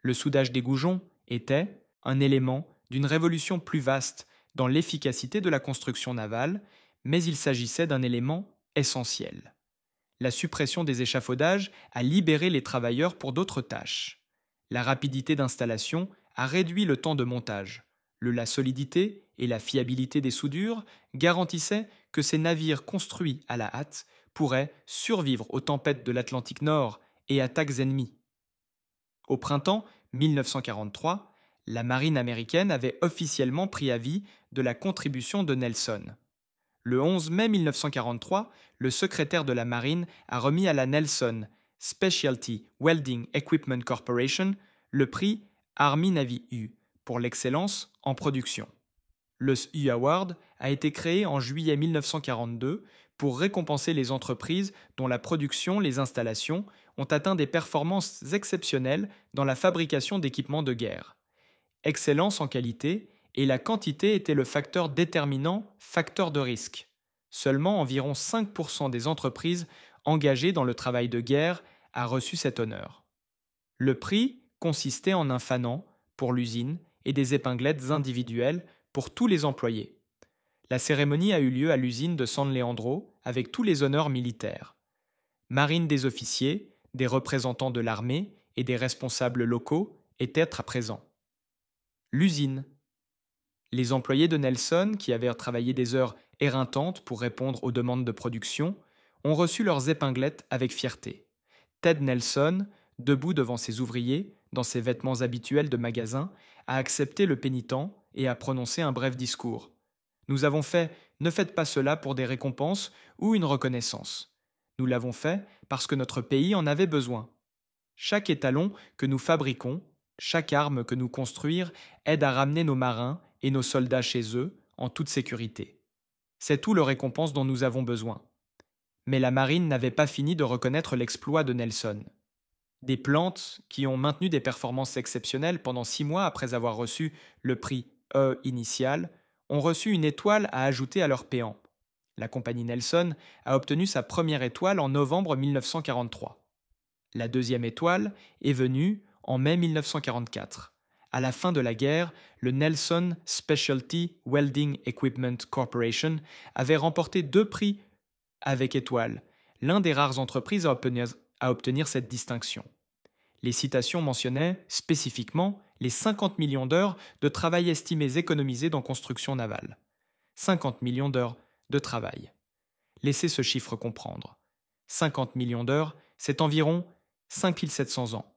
A: Le soudage des goujons était un élément d'une révolution plus vaste dans l'efficacité de la construction navale, mais il s'agissait d'un élément essentiel. La suppression des échafaudages a libéré les travailleurs pour d'autres tâches. La rapidité d'installation a réduit le temps de montage. La solidité et la fiabilité des soudures garantissaient que ces navires construits à la hâte pourraient survivre aux tempêtes de l'Atlantique Nord et attaques ennemies. Au printemps 1943, la marine américaine avait officiellement pris avis de la contribution de Nelson. Le 11 mai 1943, le secrétaire de la marine a remis à la Nelson Specialty Welding Equipment Corporation le prix Army Navy U pour l'excellence en production. Le U Award a été créé en juillet 1942 pour récompenser les entreprises dont la production, les installations, ont atteint des performances exceptionnelles dans la fabrication d'équipements de guerre. Excellence en qualité et la quantité était le facteur déterminant, facteur de risque. Seulement environ 5% des entreprises engagées dans le travail de guerre a reçu cet honneur. Le prix consistait en un fanant pour l'usine et des épinglettes individuelles pour tous les employés. La cérémonie a eu lieu à l'usine de San Leandro avec tous les honneurs militaires. Marine des officiers, des représentants de l'armée et des responsables locaux étaient présents. L'usine. Les employés de Nelson, qui avaient travaillé des heures éreintantes pour répondre aux demandes de production, ont reçu leurs épinglettes avec fierté. Ted Nelson, debout devant ses ouvriers, dans ses vêtements habituels de magasin, a accepté le pénitent et a prononcé un bref discours. Nous avons fait « Ne faites pas cela pour des récompenses ou une reconnaissance. Nous l'avons fait parce que notre pays en avait besoin. Chaque étalon que nous fabriquons, chaque arme que nous construisons aide à ramener nos marins et nos soldats chez eux en toute sécurité. C'est tout le récompense dont nous avons besoin. » Mais la marine n'avait pas fini de reconnaître l'exploit de Nelson. Des plantes qui ont maintenu des performances exceptionnelles pendant 6 mois après avoir reçu le prix E initial ont reçu une étoile à ajouter à leur péant. La compagnie Nelson a obtenu sa première étoile en novembre 1943. La deuxième étoile est venue en mai 1944. À la fin de la guerre, le Nelson Specialty Welding Equipment Corporation avait remporté 2 prix avec étoile, l'un des rares entreprises à obtenir cette distinction. Les citations mentionnaient spécifiquement les 50 millions d'heures de travail estimées économisées dans construction navale. 50 millions d'heures de travail. Laissez ce chiffre comprendre. 50 millions d'heures, c'est environ 5700 ans.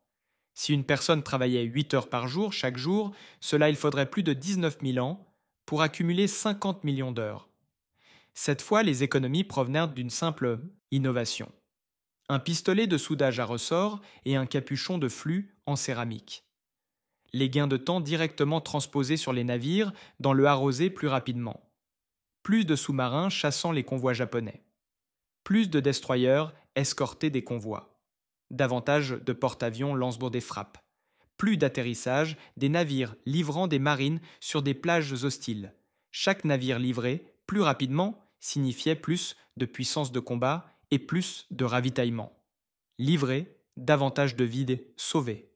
A: Si une personne travaillait 8 heures par jour, chaque jour, cela il faudrait plus de 19 000 ans pour accumuler 50 millions d'heures. Cette fois, les économies provenaient d'une simple innovation. Un pistolet de soudage à ressort et un capuchon de flux en céramique. Les gains de temps directement transposés sur les navires dans le A rosé plus rapidement. plus de sous-marins chassant les convois japonais, plus de destroyers escortaient des convois, davantage de porte-avions lancent des frappes, plus d'atterrissage, des navires livrant des marines sur des plages hostiles. Chaque navire livré plus rapidement signifiait plus de puissance de combat et plus de ravitaillement. Livré, davantage de vies sauvées.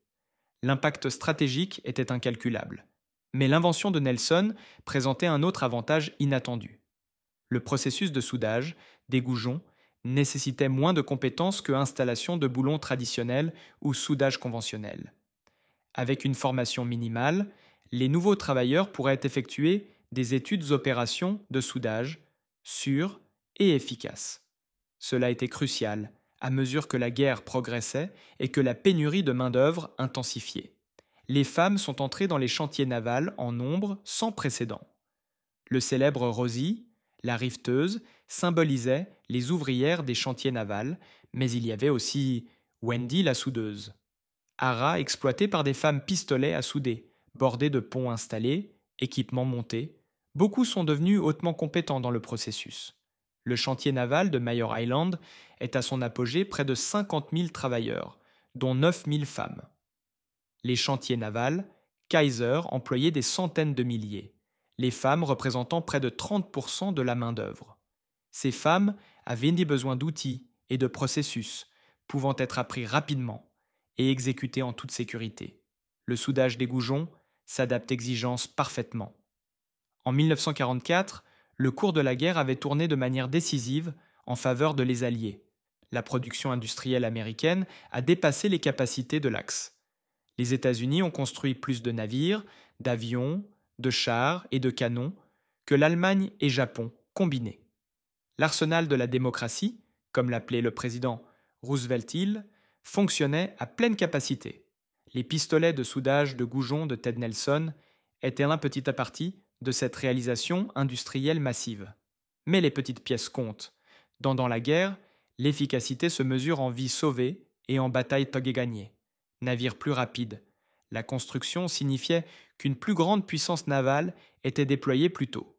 A: L'impact stratégique était incalculable. Mais l'invention de Nelson présentait un autre avantage inattendu. Le processus de soudage, des goujons, nécessitait moins de compétences que l'installation de boulons traditionnels ou soudage conventionnel. Avec une formation minimale, les nouveaux travailleurs pourraient effectuer des études opérations de soudage sûres et efficaces. Cela était crucial à mesure que la guerre progressait et que la pénurie de main-d'œuvre intensifiait. Les femmes sont entrées dans les chantiers navals en nombre sans précédent. Le célèbre Rosie, la riveteuse, symbolisait les ouvrières des chantiers navals, mais il y avait aussi Wendy la soudeuse. Haras exploité par des femmes pistolets à souder, bordés de ponts installés, équipements montés. Beaucoup sont devenus hautement compétents dans le processus. Le chantier naval de Mayor Island est à son apogée près de 50 000 travailleurs, dont 9 000 femmes. Les chantiers navals, Kaiser employait des centaines de milliers, les femmes représentant près de 30% de la main-d'œuvre. Ces femmes avaient des besoins d'outils et de processus, pouvant être appris rapidement et exécutés en toute sécurité. Le soudage des goujons s'adapte exigences parfaitement. En 1944, le cours de la guerre avait tourné de manière décisive en faveur de les Alliés. La production industrielle américaine a dépassé les capacités de l'Axe. Les États-Unis ont construit plus de navires, d'avions, de chars et de canons que l'Allemagne et Japon combinés. L'arsenal de la démocratie, comme l'appelait le président Roosevelt Hill, fonctionnait à pleine capacité. Les pistolets de soudage de goujons de Ted Nelson étaient un petit aparté de cette réalisation industrielle massive. Mais les petites pièces comptent. Dans la guerre, l'efficacité se mesure en vies sauvées et en batailles gagnées. Navires plus rapides. La construction signifiait qu'une plus grande puissance navale était déployée plus tôt.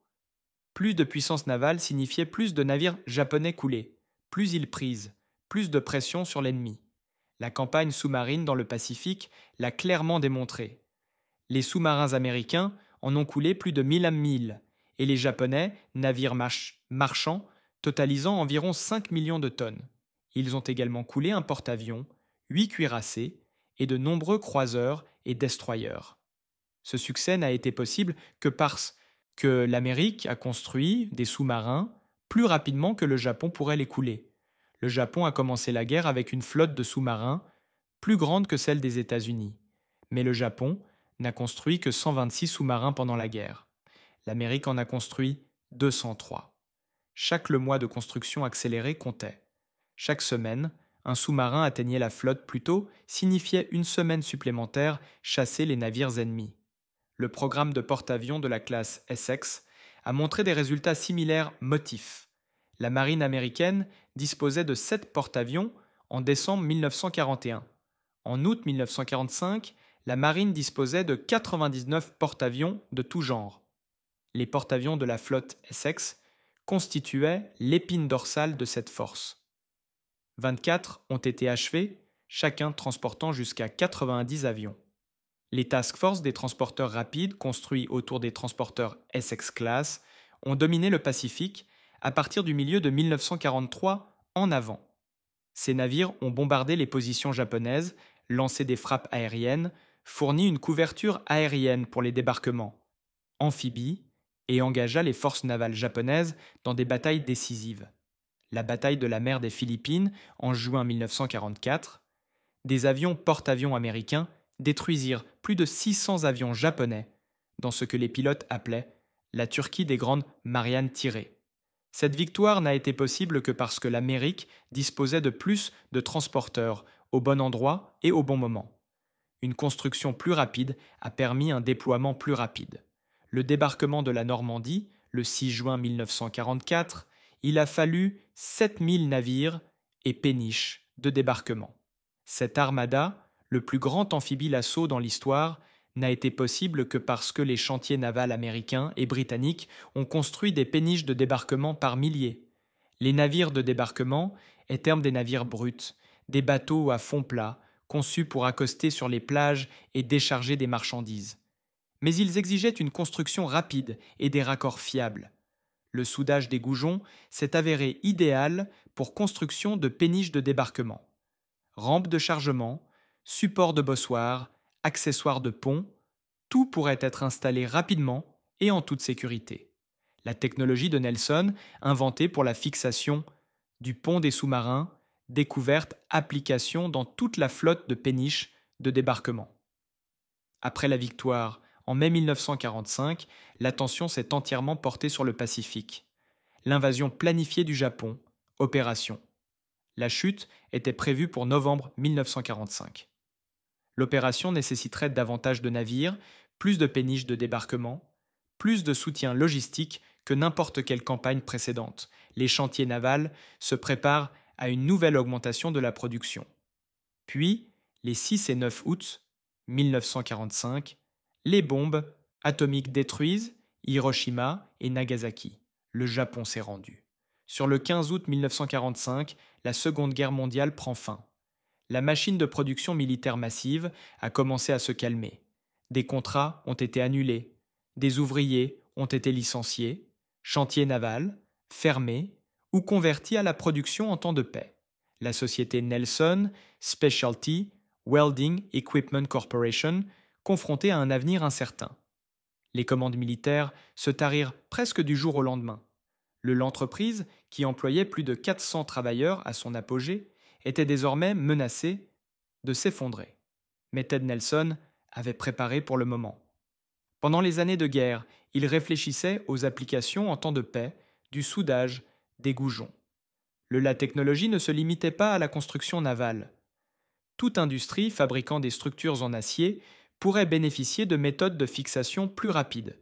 A: Plus de puissance navale signifiait plus de navires japonais coulés, plus îles prises, plus de pression sur l'ennemi. La campagne sous-marine dans le Pacifique l'a clairement démontré. Les sous-marins américains en ont coulé plus de 1000 milles, et les Japonais, navires marchands, totalisant environ 5 millions de tonnes. Ils ont également coulé un porte-avions, 8 cuirassés et de nombreux croiseurs et destroyers. Ce succès n'a été possible que parce que l'Amérique a construit des sous-marins plus rapidement que le Japon pourrait les couler. Le Japon a commencé la guerre avec une flotte de sous-marins plus grande que celle des États-Unis. Mais le Japon n'a construit que 126 sous-marins pendant la guerre. L'Amérique en a construit 203. Chaque mois de construction accélérée comptait. Chaque semaine, un sous-marin atteignait la flotte plus tôt signifiait une semaine supplémentaire chasser les navires ennemis. Le programme de porte-avions de la classe Essex a montré des résultats similaires motifs. La marine américaine disposait de 7 porte-avions en décembre 1941. En août 1945, la marine disposait de 99 porte-avions de tout genre. Les porte-avions de la flotte Essex constituaient l'épine dorsale de cette force. 24 ont été achevés, chacun transportant jusqu'à 90 avions. Les task force des transporteurs rapides construits autour des transporteurs Essex Class ont dominé le Pacifique à partir du milieu de 1943 en avant. Ces navires ont bombardé les positions japonaises, lancé des frappes aériennes, fourni une couverture aérienne pour les débarquements, amphibies, et engagea les forces navales japonaises dans des batailles décisives. La bataille de la mer des Philippines en juin 1944, des avions porte-avions américains détruisirent plus de 600 avions japonais dans ce que les pilotes appelaient la Turquie des Grandes Mariannes tirées. Cette victoire n'a été possible que parce que l'Amérique disposait de plus de transporteurs au bon endroit et au bon moment. Une construction plus rapide a permis un déploiement plus rapide. Le débarquement de la Normandie, le 6 juin 1944, il a fallu 7000 navires et péniches de débarquement. Cette armada, le plus grand amphibie d'assaut dans l'histoire, n'a été possible que parce que les chantiers navals américains et britanniques ont construit des péniches de débarquement par milliers. Les navires de débarquement étaient des navires bruts, des bateaux à fond plat, conçus pour accoster sur les plages et décharger des marchandises. Mais ils exigeaient une construction rapide et des raccords fiables. Le soudage des goujons s'est avéré idéal pour construction de péniches de débarquement. Rampes de chargement, supports de bossoirs, accessoires de pont, tout pourrait être installé rapidement et en toute sécurité. La technologie de Nelson, inventée pour la fixation du pont des sous-marins, découverte application dans toute la flotte de péniches de débarquement. Après la victoire, en mai 1945, l'attention s'est entièrement portée sur le Pacifique. L'invasion planifiée du Japon, opération. La chute était prévue pour novembre 1945. L'opération nécessiterait davantage de navires, plus de péniches de débarquement, plus de soutien logistique que n'importe quelle campagne précédente. Les chantiers navals se préparent à une nouvelle augmentation de la production. Puis, les 6 et 9 août 1945, les bombes atomiques détruisent Hiroshima et Nagasaki. Le Japon s'est rendu. Sur le 15 août 1945, la Seconde Guerre mondiale prend fin. La machine de production militaire massive a commencé à se calmer. Des contrats ont été annulés, des ouvriers ont été licenciés, chantiers navals, fermés ou convertis à la production en temps de paix. La société Nelson Specialty Welding Equipment Corporation, confrontée à un avenir incertain. Les commandes militaires se tarirent presque du jour au lendemain. L'entreprise, qui employait plus de 400 travailleurs à son apogée, était désormais menacée de s'effondrer. Mais Ted Nelson avait préparé pour le moment. Pendant les années de guerre, il réfléchissait aux applications en temps de paix du soudage des goujons. La technologie ne se limitait pas à la construction navale. Toute industrie fabriquant des structures en acier pourrait bénéficier de méthodes de fixation plus rapides.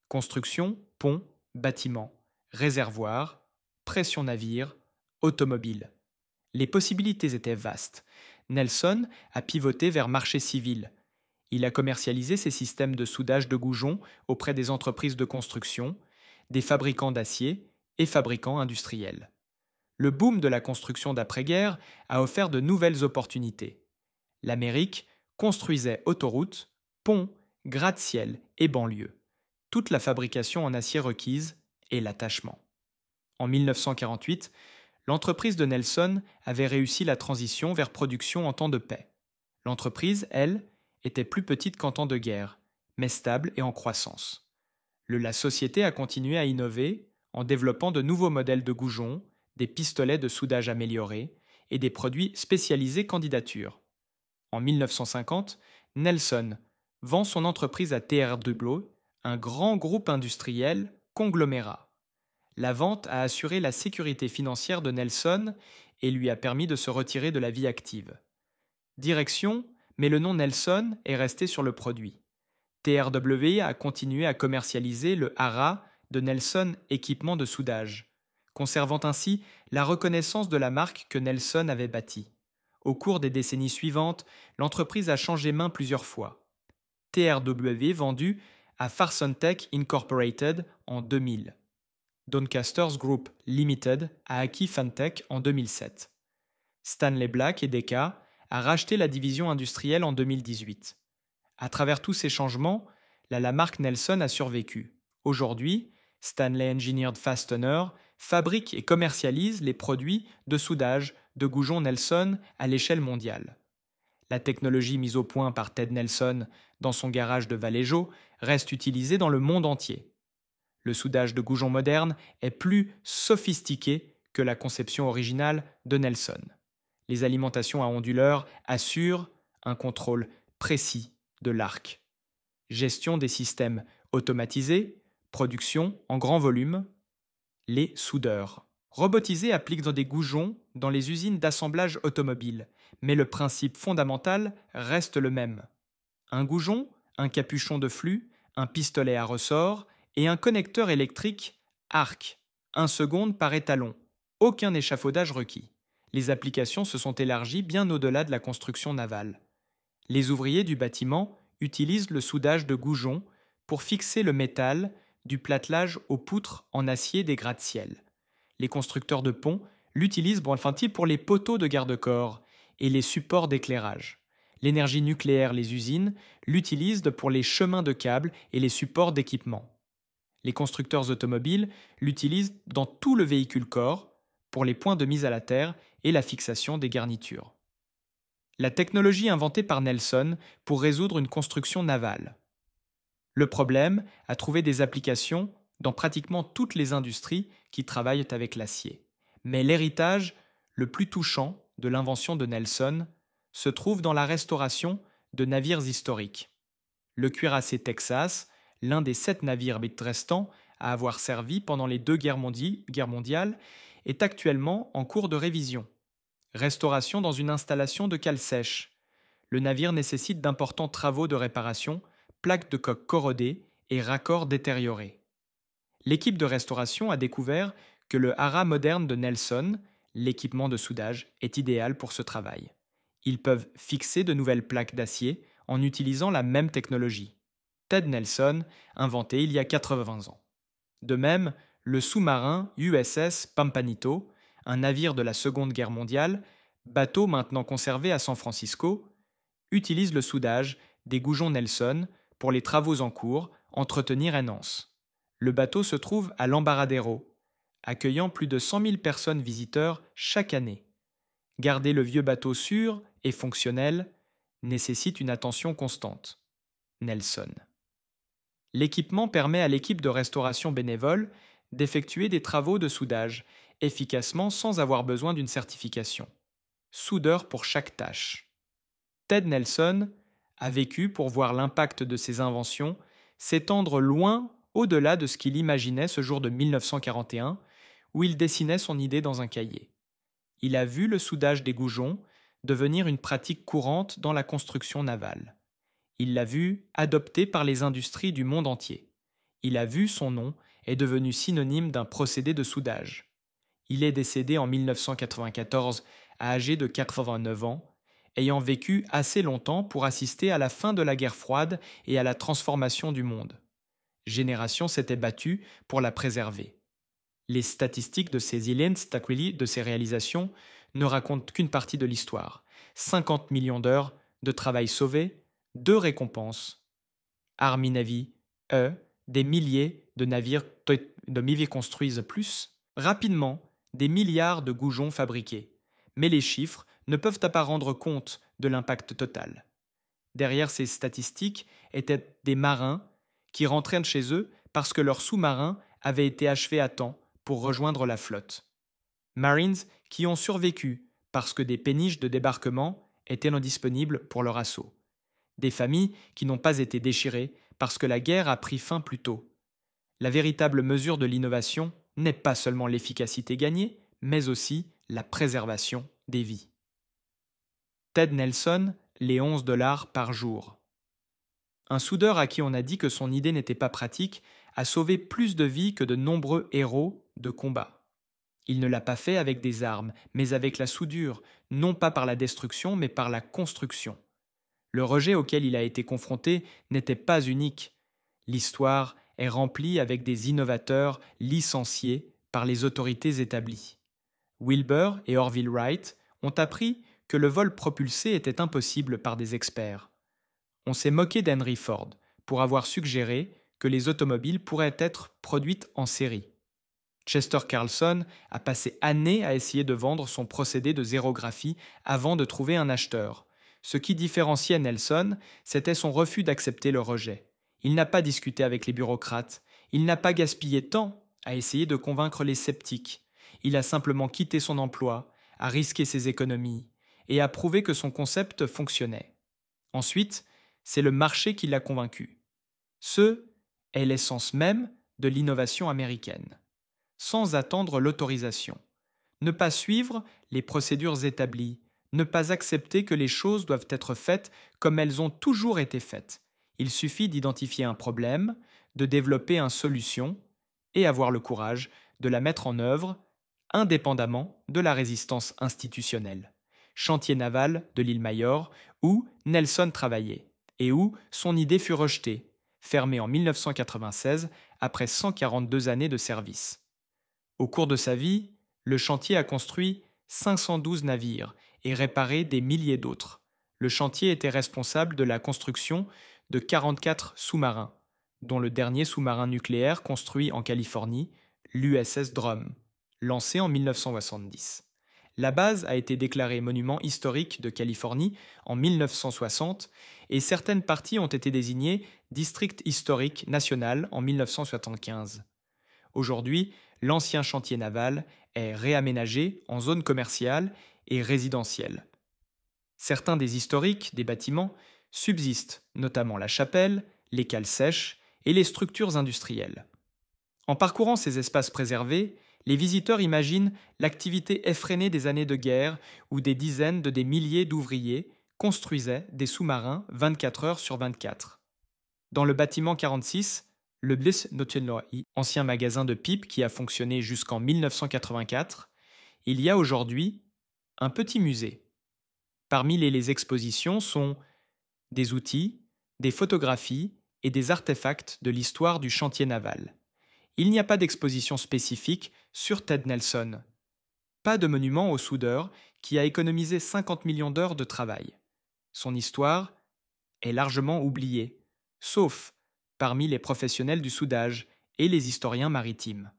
A: Construction, ponts, bâtiments, réservoirs, pression navire, automobile. Les possibilités étaient vastes. Nelson a pivoté vers marché civil. Il a commercialisé ses systèmes de soudage de goujons auprès des entreprises de construction, des fabricants d'acier et fabricants industriels. Le boom de la construction d'après-guerre a offert de nouvelles opportunités. L'Amérique construisait autoroutes, ponts, gratte-ciel et banlieues. Toute la fabrication en acier requise et l'attachement. En 1948, l'entreprise de Nelson avait réussi la transition vers production en temps de paix. L'entreprise, elle, était plus petite qu'en temps de guerre, mais stable et en croissance. La société a continué à innover en développant de nouveaux modèles de goujons, des pistolets de soudage améliorés et des produits spécialisés candidature. En 1950, Nelson vend son entreprise à TR Dublo, un grand groupe industriel conglomérat. La vente a assuré la sécurité financière de Nelson et lui a permis de se retirer de la vie active. Direction, mais le nom Nelson est resté sur le produit. TRW a continué à commercialiser le Hara de Nelson Équipement de soudage, conservant ainsi la reconnaissance de la marque que Nelson avait bâtie. Au cours des décennies suivantes, l'entreprise a changé main plusieurs fois. TRW vendu à Farsontech Incorporated en 2000. Doncasters Group Limited a acquis Fantech en 2007. Stanley Black & Decker a racheté la division industrielle en 2018. À travers tous ces changements, la marque Nelson a survécu. Aujourd'hui, Stanley Engineered Fastener fabrique et commercialise les produits de soudage de goujons Nelson à l'échelle mondiale. La technologie mise au point par Ted Nelson dans son garage de Vallejo reste utilisée dans le monde entier. Le soudage de goujons moderne est plus sophistiqué que la conception originale de Nelson. Les alimentations à onduleurs assurent un contrôle précis de l'arc. Gestion des systèmes automatisés, production en grand volume. Les soudeurs. Robotisés appliquent dans des goujons dans les usines d'assemblage automobile, mais le principe fondamental reste le même. Un goujon, un capuchon de flux, un pistolet à ressort et un connecteur électrique arc. 1 seconde par étalon. Aucun échafaudage requis. Les applications se sont élargies bien au-delà de la construction navale. Les ouvriers du bâtiment utilise le soudage de goujons pour fixer le métal du platelage aux poutres en acier des gratte-ciel. Les constructeurs de ponts l'utilisent pour les poteaux de garde-corps et les supports d'éclairage. L'énergie nucléaire, les usines, l'utilisent pour les chemins de câbles et les supports d'équipement. Les constructeurs automobiles l'utilisent dans tout le véhicule-corps pour les points de mise à la terre et la fixation des garnitures. La technologie inventée par Nelson pour résoudre une construction navale. Le problème a trouvé des applications dans pratiquement toutes les industries qui travaillent avec l'acier. Mais l'héritage le plus touchant de l'invention de Nelson se trouve dans la restauration de navires historiques. Le cuirassé Texas, l'un des 7 navires restants à avoir servi pendant les 2 guerres mondiales, est actuellement en cours de révision. Restauration dans une installation de cale sèche. Le navire nécessite d'importants travaux de réparation, plaques de coque corrodées et raccords détériorés. L'équipe de restauration a découvert que le haras moderne de Nelson, l'équipement de soudage, est idéal pour ce travail. Ils peuvent fixer de nouvelles plaques d'acier en utilisant la même technologie. Ted Nelson, inventé il y a 80 ans. De même, le sous-marin USS Pampanito, un navire de la Seconde Guerre mondiale, bateau maintenant conservé à San Francisco, utilise le soudage des goujons Nelson pour les travaux en cours, entretenir et Nance. Le bateau se trouve à l'Embarcadero, accueillant plus de 100 000 personnes visiteurs chaque année. Garder le vieux bateau sûr et fonctionnel nécessite une attention constante. Nelson. L'équipement permet à l'équipe de restauration bénévole d'effectuer des travaux de soudage efficacement sans avoir besoin d'une certification. Soudeur pour chaque tâche. Ted Nelson a vécu pour voir l'impact de ses inventions s'étendre loin au-delà de ce qu'il imaginait ce jour de 1941, où il dessinait son idée dans un cahier. Il a vu le soudage des goujons devenir une pratique courante dans la construction navale. Il l'a vu adopté par les industries du monde entier. Il a vu son nom est devenu synonyme d'un procédé de soudage. Il est décédé en 1994, âgé de 89 ans, ayant vécu assez longtemps pour assister à la fin de la guerre froide et à la transformation du monde. Génération s'était battue pour la préserver. Les statistiques de ses réalisations ne racontent qu'une partie de l'histoire. 50 millions d'heures de travail sauvé, 2 récompenses. Army Navy, des milliers de navires construisent plus. Rapidement, des milliards de goujons fabriqués. Mais les chiffres ne peuvent pas rendre compte de l'impact total. Derrière ces statistiques étaient des marins qui rentraient de chez eux parce que leur sous-marin avait été achevé à temps pour rejoindre la flotte. Marines qui ont survécu parce que des péniches de débarquement étaient non disponibles pour leur assaut. Des familles qui n'ont pas été déchirées parce que la guerre a pris fin plus tôt. La véritable mesure de l'innovation n'est pas seulement l'efficacité gagnée, mais aussi la préservation des vies. Ted Nelson, les $11 par jour. Un soudeur à qui on a dit que son idée n'était pas pratique a sauvé plus de vies que de nombreux héros de combat. Il ne l'a pas fait avec des armes, mais avec la soudure, non pas par la destruction, mais par la construction. Le rejet auquel il a été confronté n'était pas unique. L'histoire est remplie avec des innovateurs licenciés par les autorités établies. Wilbur et Orville Wright ont appris que le vol propulsé était impossible par des experts. On s'est moqué d'Henry Ford pour avoir suggéré que les automobiles pourraient être produites en série. Chester Carlson a passé années à essayer de vendre son procédé de zérographie avant de trouver un acheteur. Ce qui différenciait Nelson, c'était son refus d'accepter le rejet. Il n'a pas discuté avec les bureaucrates, il n'a pas gaspillé de temps à essayer de convaincre les sceptiques. Il a simplement quitté son emploi, a risqué ses économies et a prouvé que son concept fonctionnait. Ensuite, c'est le marché qui l'a convaincu. Ce est l'essence même de l'innovation américaine. Sans attendre l'autorisation. Ne pas suivre les procédures établies, ne pas accepter que les choses doivent être faites comme elles ont toujours été faites. Il suffit d'identifier un problème, de développer une solution et avoir le courage de la mettre en œuvre indépendamment de la résistance institutionnelle. Chantier naval de l'île Mayor où Nelson travaillait. et où son idée fut rejetée, fermée en 1996 après 142 années de service. Au cours de sa vie, le chantier a construit 512 navires et réparé des milliers d'autres. Le chantier était responsable de la construction de 44 sous-marins, dont le dernier sous-marin nucléaire construit en Californie, l'USS Drum, lancé en 1970. La base a été déclarée monument historique de Californie en 1960 et certaines parties ont été désignées district historique national en 1975. Aujourd'hui, l'ancien chantier naval est réaménagé en zone commerciale et résidentielle. Certains des historiques des bâtiments subsistent, notamment la chapelle, les cales sèches et les structures industrielles. En parcourant ces espaces préservés, les visiteurs imaginent l'activité effrénée des années de guerre où des dizaines de des milliers d'ouvriers construisaient des sous-marins 24 heures sur 24. Dans le bâtiment 46, le Bliss Notenloi, ancien magasin de pipes qui a fonctionné jusqu'en 1984, il y a aujourd'hui un petit musée. Parmi les expositions sont des outils, des photographies et des artefacts de l'histoire du chantier naval. Il n'y a pas d'exposition spécifique sur Ted Nelson. Pas de monument au soudeur qui a économisé 50 millions d'heures de travail. Son histoire est largement oubliée, sauf parmi les professionnels du soudage et les historiens maritimes.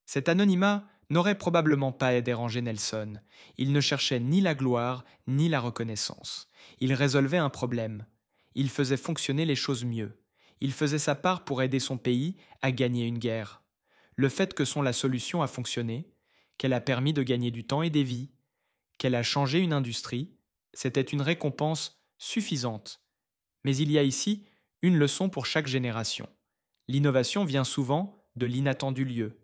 A: Cet anonymat n'aurait probablement pas dérangé Nelson. Il ne cherchait ni la gloire ni la reconnaissance. Il résolvait un problème. Il faisait fonctionner les choses mieux. Il faisait sa part pour aider son pays à gagner une guerre. Le fait que la solution a fonctionné, qu'elle a permis de gagner du temps et des vies, qu'elle a changé une industrie, c'était une récompense suffisante. Mais il y a ici une leçon pour chaque génération. L'innovation vient souvent de l'inattendu lieu.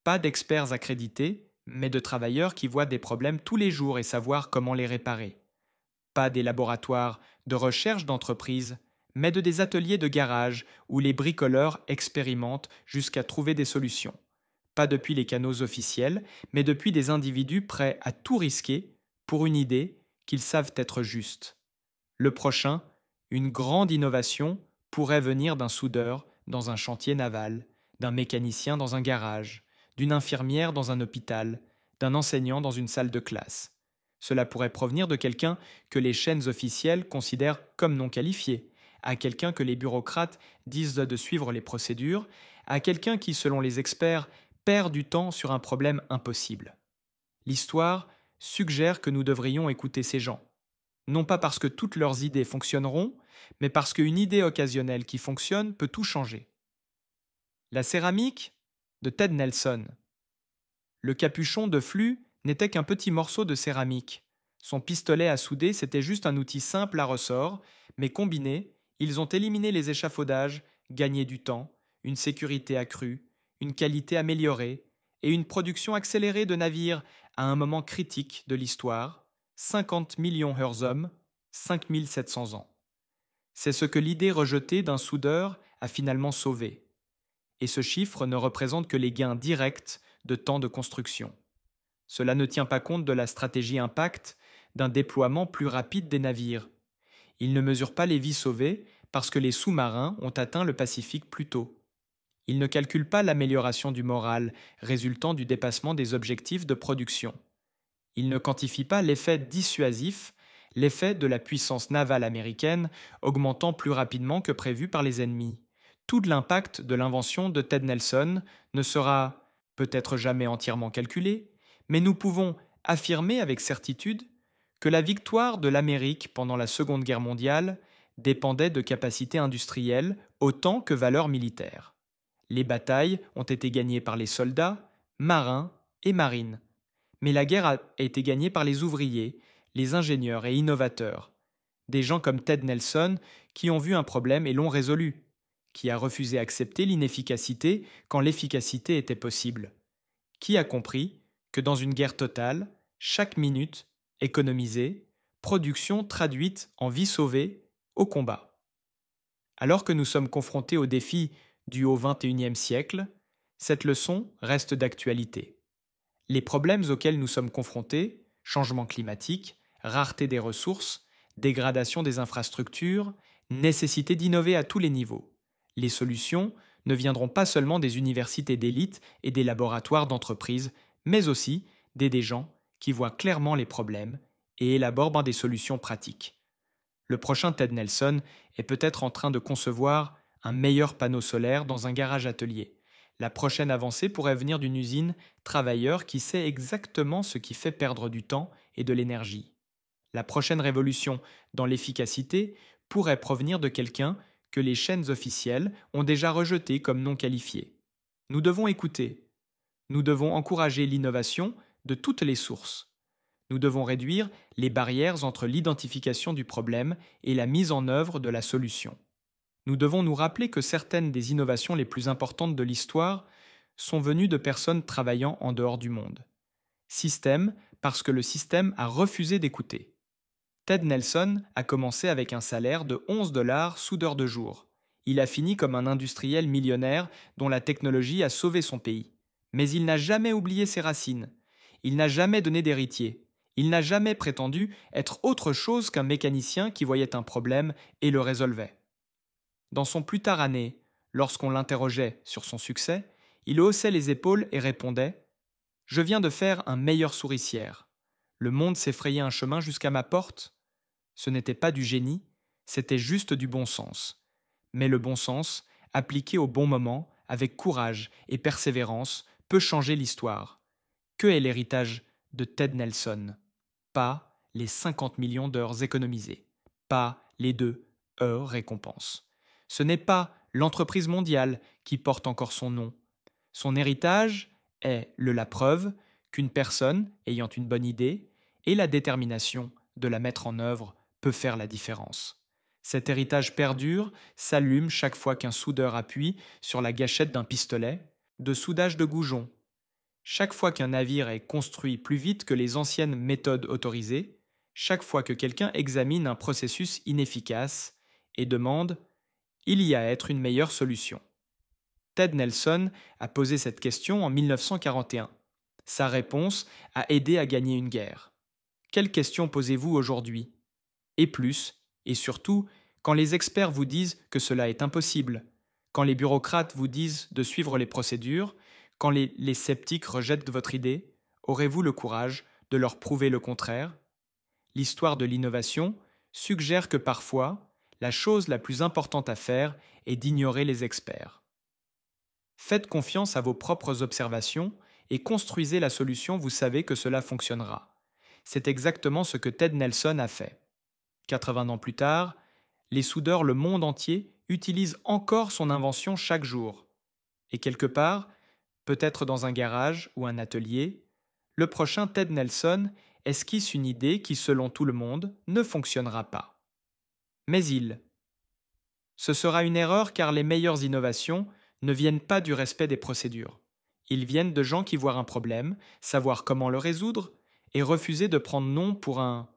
A: Pas d'experts accrédités, mais de travailleurs qui voient des problèmes tous les jours et savoir comment les réparer. Pas des laboratoires de recherche d'entreprises, mais de des ateliers de garage où les bricoleurs expérimentent jusqu'à trouver des solutions. Pas depuis les canaux officiels, mais depuis des individus prêts à tout risquer pour une idée qu'ils savent être juste. Le prochain, une grande innovation, pourrait venir d'un soudeur dans un chantier naval, d'un mécanicien dans un garage, d'une infirmière dans un hôpital, d'un enseignant dans une salle de classe. Cela pourrait provenir de quelqu'un que les chaînes officielles considèrent comme non qualifié, à quelqu'un que les bureaucrates disent de suivre les procédures, à quelqu'un qui, selon les experts, perd du temps sur un problème impossible. L'histoire suggère que nous devrions écouter ces gens, non pas parce que toutes leurs idées fonctionneront, mais parce qu'une idée occasionnelle qui fonctionne peut tout changer. La céramique de Ted Nelson. Le capuchon de flux n'était qu'un petit morceau de céramique. Son pistolet à souder, c'était juste un outil simple à ressort, mais combinés, ils ont éliminé les échafaudages, gagné du temps, une sécurité accrue, une qualité améliorée et une production accélérée de navires à un moment critique de l'histoire, 50 millions Herzog, 5700 ans. C'est ce que l'idée rejetée d'un soudeur a finalement sauvé. Et ce chiffre ne représente que les gains directs de temps de construction. Cela ne tient pas compte de la stratégie impact d'un déploiement plus rapide des navires. Il ne mesure pas les vies sauvées parce que les sous-marins ont atteint le Pacifique plus tôt. Il ne calcule pas l'amélioration du moral résultant du dépassement des objectifs de production. Il ne quantifie pas l'effet dissuasif, l'effet de la puissance navale américaine augmentant plus rapidement que prévu par les ennemis. Tout l'impact de l'invention de Ted Nelson ne sera peut-être jamais entièrement calculé, mais nous pouvons affirmer avec certitude que la victoire de l'Amérique pendant la Seconde Guerre mondiale dépendait de capacités industrielles autant que valeurs militaires. Les batailles ont été gagnées par les soldats, marins et marines. Mais la guerre a été gagnée par les ouvriers, les ingénieurs et innovateurs. Des gens comme Ted Nelson qui ont vu un problème et l'ont résolu, qui a refusé d'accepter l'inefficacité quand l'efficacité était possible, qui a compris que dans une guerre totale, chaque minute économisée, production traduite en vie sauvée au combat. Alors que nous sommes confrontés aux défis dus au XXIe siècle, cette leçon reste d'actualité. Les problèmes auxquels nous sommes confrontés, changement climatique, rareté des ressources, dégradation des infrastructures, Nécessité d'innover à tous les niveaux. Les solutions ne viendront pas seulement des universités d'élite et des laboratoires d'entreprise, mais aussi d'aider gens qui voient clairement les problèmes et élaborent des solutions pratiques. Le prochain Ted Nelson est peut-être en train de concevoir un meilleur panneau solaire dans un garage atelier. La prochaine avancée pourrait venir d'une usine travailleur qui sait exactement ce qui fait perdre du temps et de l'énergie. La prochaine révolution dans l'efficacité pourrait provenir de quelqu'un que les chaînes officielles ont déjà rejeté comme non qualifié. Nous devons écouter. Nous devons encourager l'innovation de toutes les sources. Nous devons réduire les barrières entre l'identification du problème et la mise en œuvre de la solution. Nous devons nous rappeler que certaines des innovations les plus importantes de l'histoire sont venues de personnes travaillant en dehors du monde. Système, parce que le système a refusé d'écouter. Ted Nelson a commencé avec un salaire de 11 $ soudeur de jour. Il a fini comme un industriel millionnaire dont la technologie a sauvé son pays. Mais il n'a jamais oublié ses racines. Il n'a jamais donné d'héritier. Il n'a jamais prétendu être autre chose qu'un mécanicien qui voyait un problème et le résolvait. Dans son plus tard année, lorsqu'on l'interrogeait sur son succès, il haussait les épaules et répondait « Je viens de faire un meilleur souricière. Le monde s'est frayé un chemin jusqu'à ma porte. Ce n'était pas du génie, c'était juste du bon sens. Mais le bon sens, appliqué au bon moment, avec courage et persévérance, peut changer l'histoire. Que est l'héritage de Ted Nelson ? Pas les 50 millions d'heures économisées, pas les 2 heures récompenses. Ce n'est pas l'entreprise mondiale qui porte encore son nom. Son héritage est la preuve qu'une personne ayant une bonne idée et la détermination de la mettre en œuvre peut faire la différence. Cet héritage perdure, s'allume chaque fois qu'un soudeur appuie sur la gâchette d'un pistolet, de soudage de goujon. Chaque fois qu'un navire est construit plus vite que les anciennes méthodes autorisées, chaque fois que quelqu'un examine un processus inefficace et demande « il y a à être une meilleure solution ». Ted Nelson a posé cette question en 1941. Sa réponse a aidé à gagner une guerre. Quelle question posez-vous aujourd'hui ? Et plus, et surtout, quand les experts vous disent que cela est impossible, quand les bureaucrates vous disent de suivre les procédures, quand les sceptiques rejettent votre idée, aurez-vous le courage de leur prouver le contraire ? L'histoire de l'innovation suggère que parfois, la chose la plus importante à faire est d'ignorer les experts. Faites confiance à vos propres observations et construisez la solution, vous savez que cela fonctionnera. C'est exactement ce que Ted Nelson a fait. 80 ans plus tard, les soudeurs le monde entier utilisent encore son invention chaque jour. Et quelque part, peut-être dans un garage ou un atelier, le prochain Ted Nelson esquisse une idée qui, selon tout le monde, ne fonctionnera pas. Mais ce sera une erreur car les meilleures innovations ne viennent pas du respect des procédures. Ils viennent de gens qui voient un problème, savoir comment le résoudre et refuser de prendre non pour un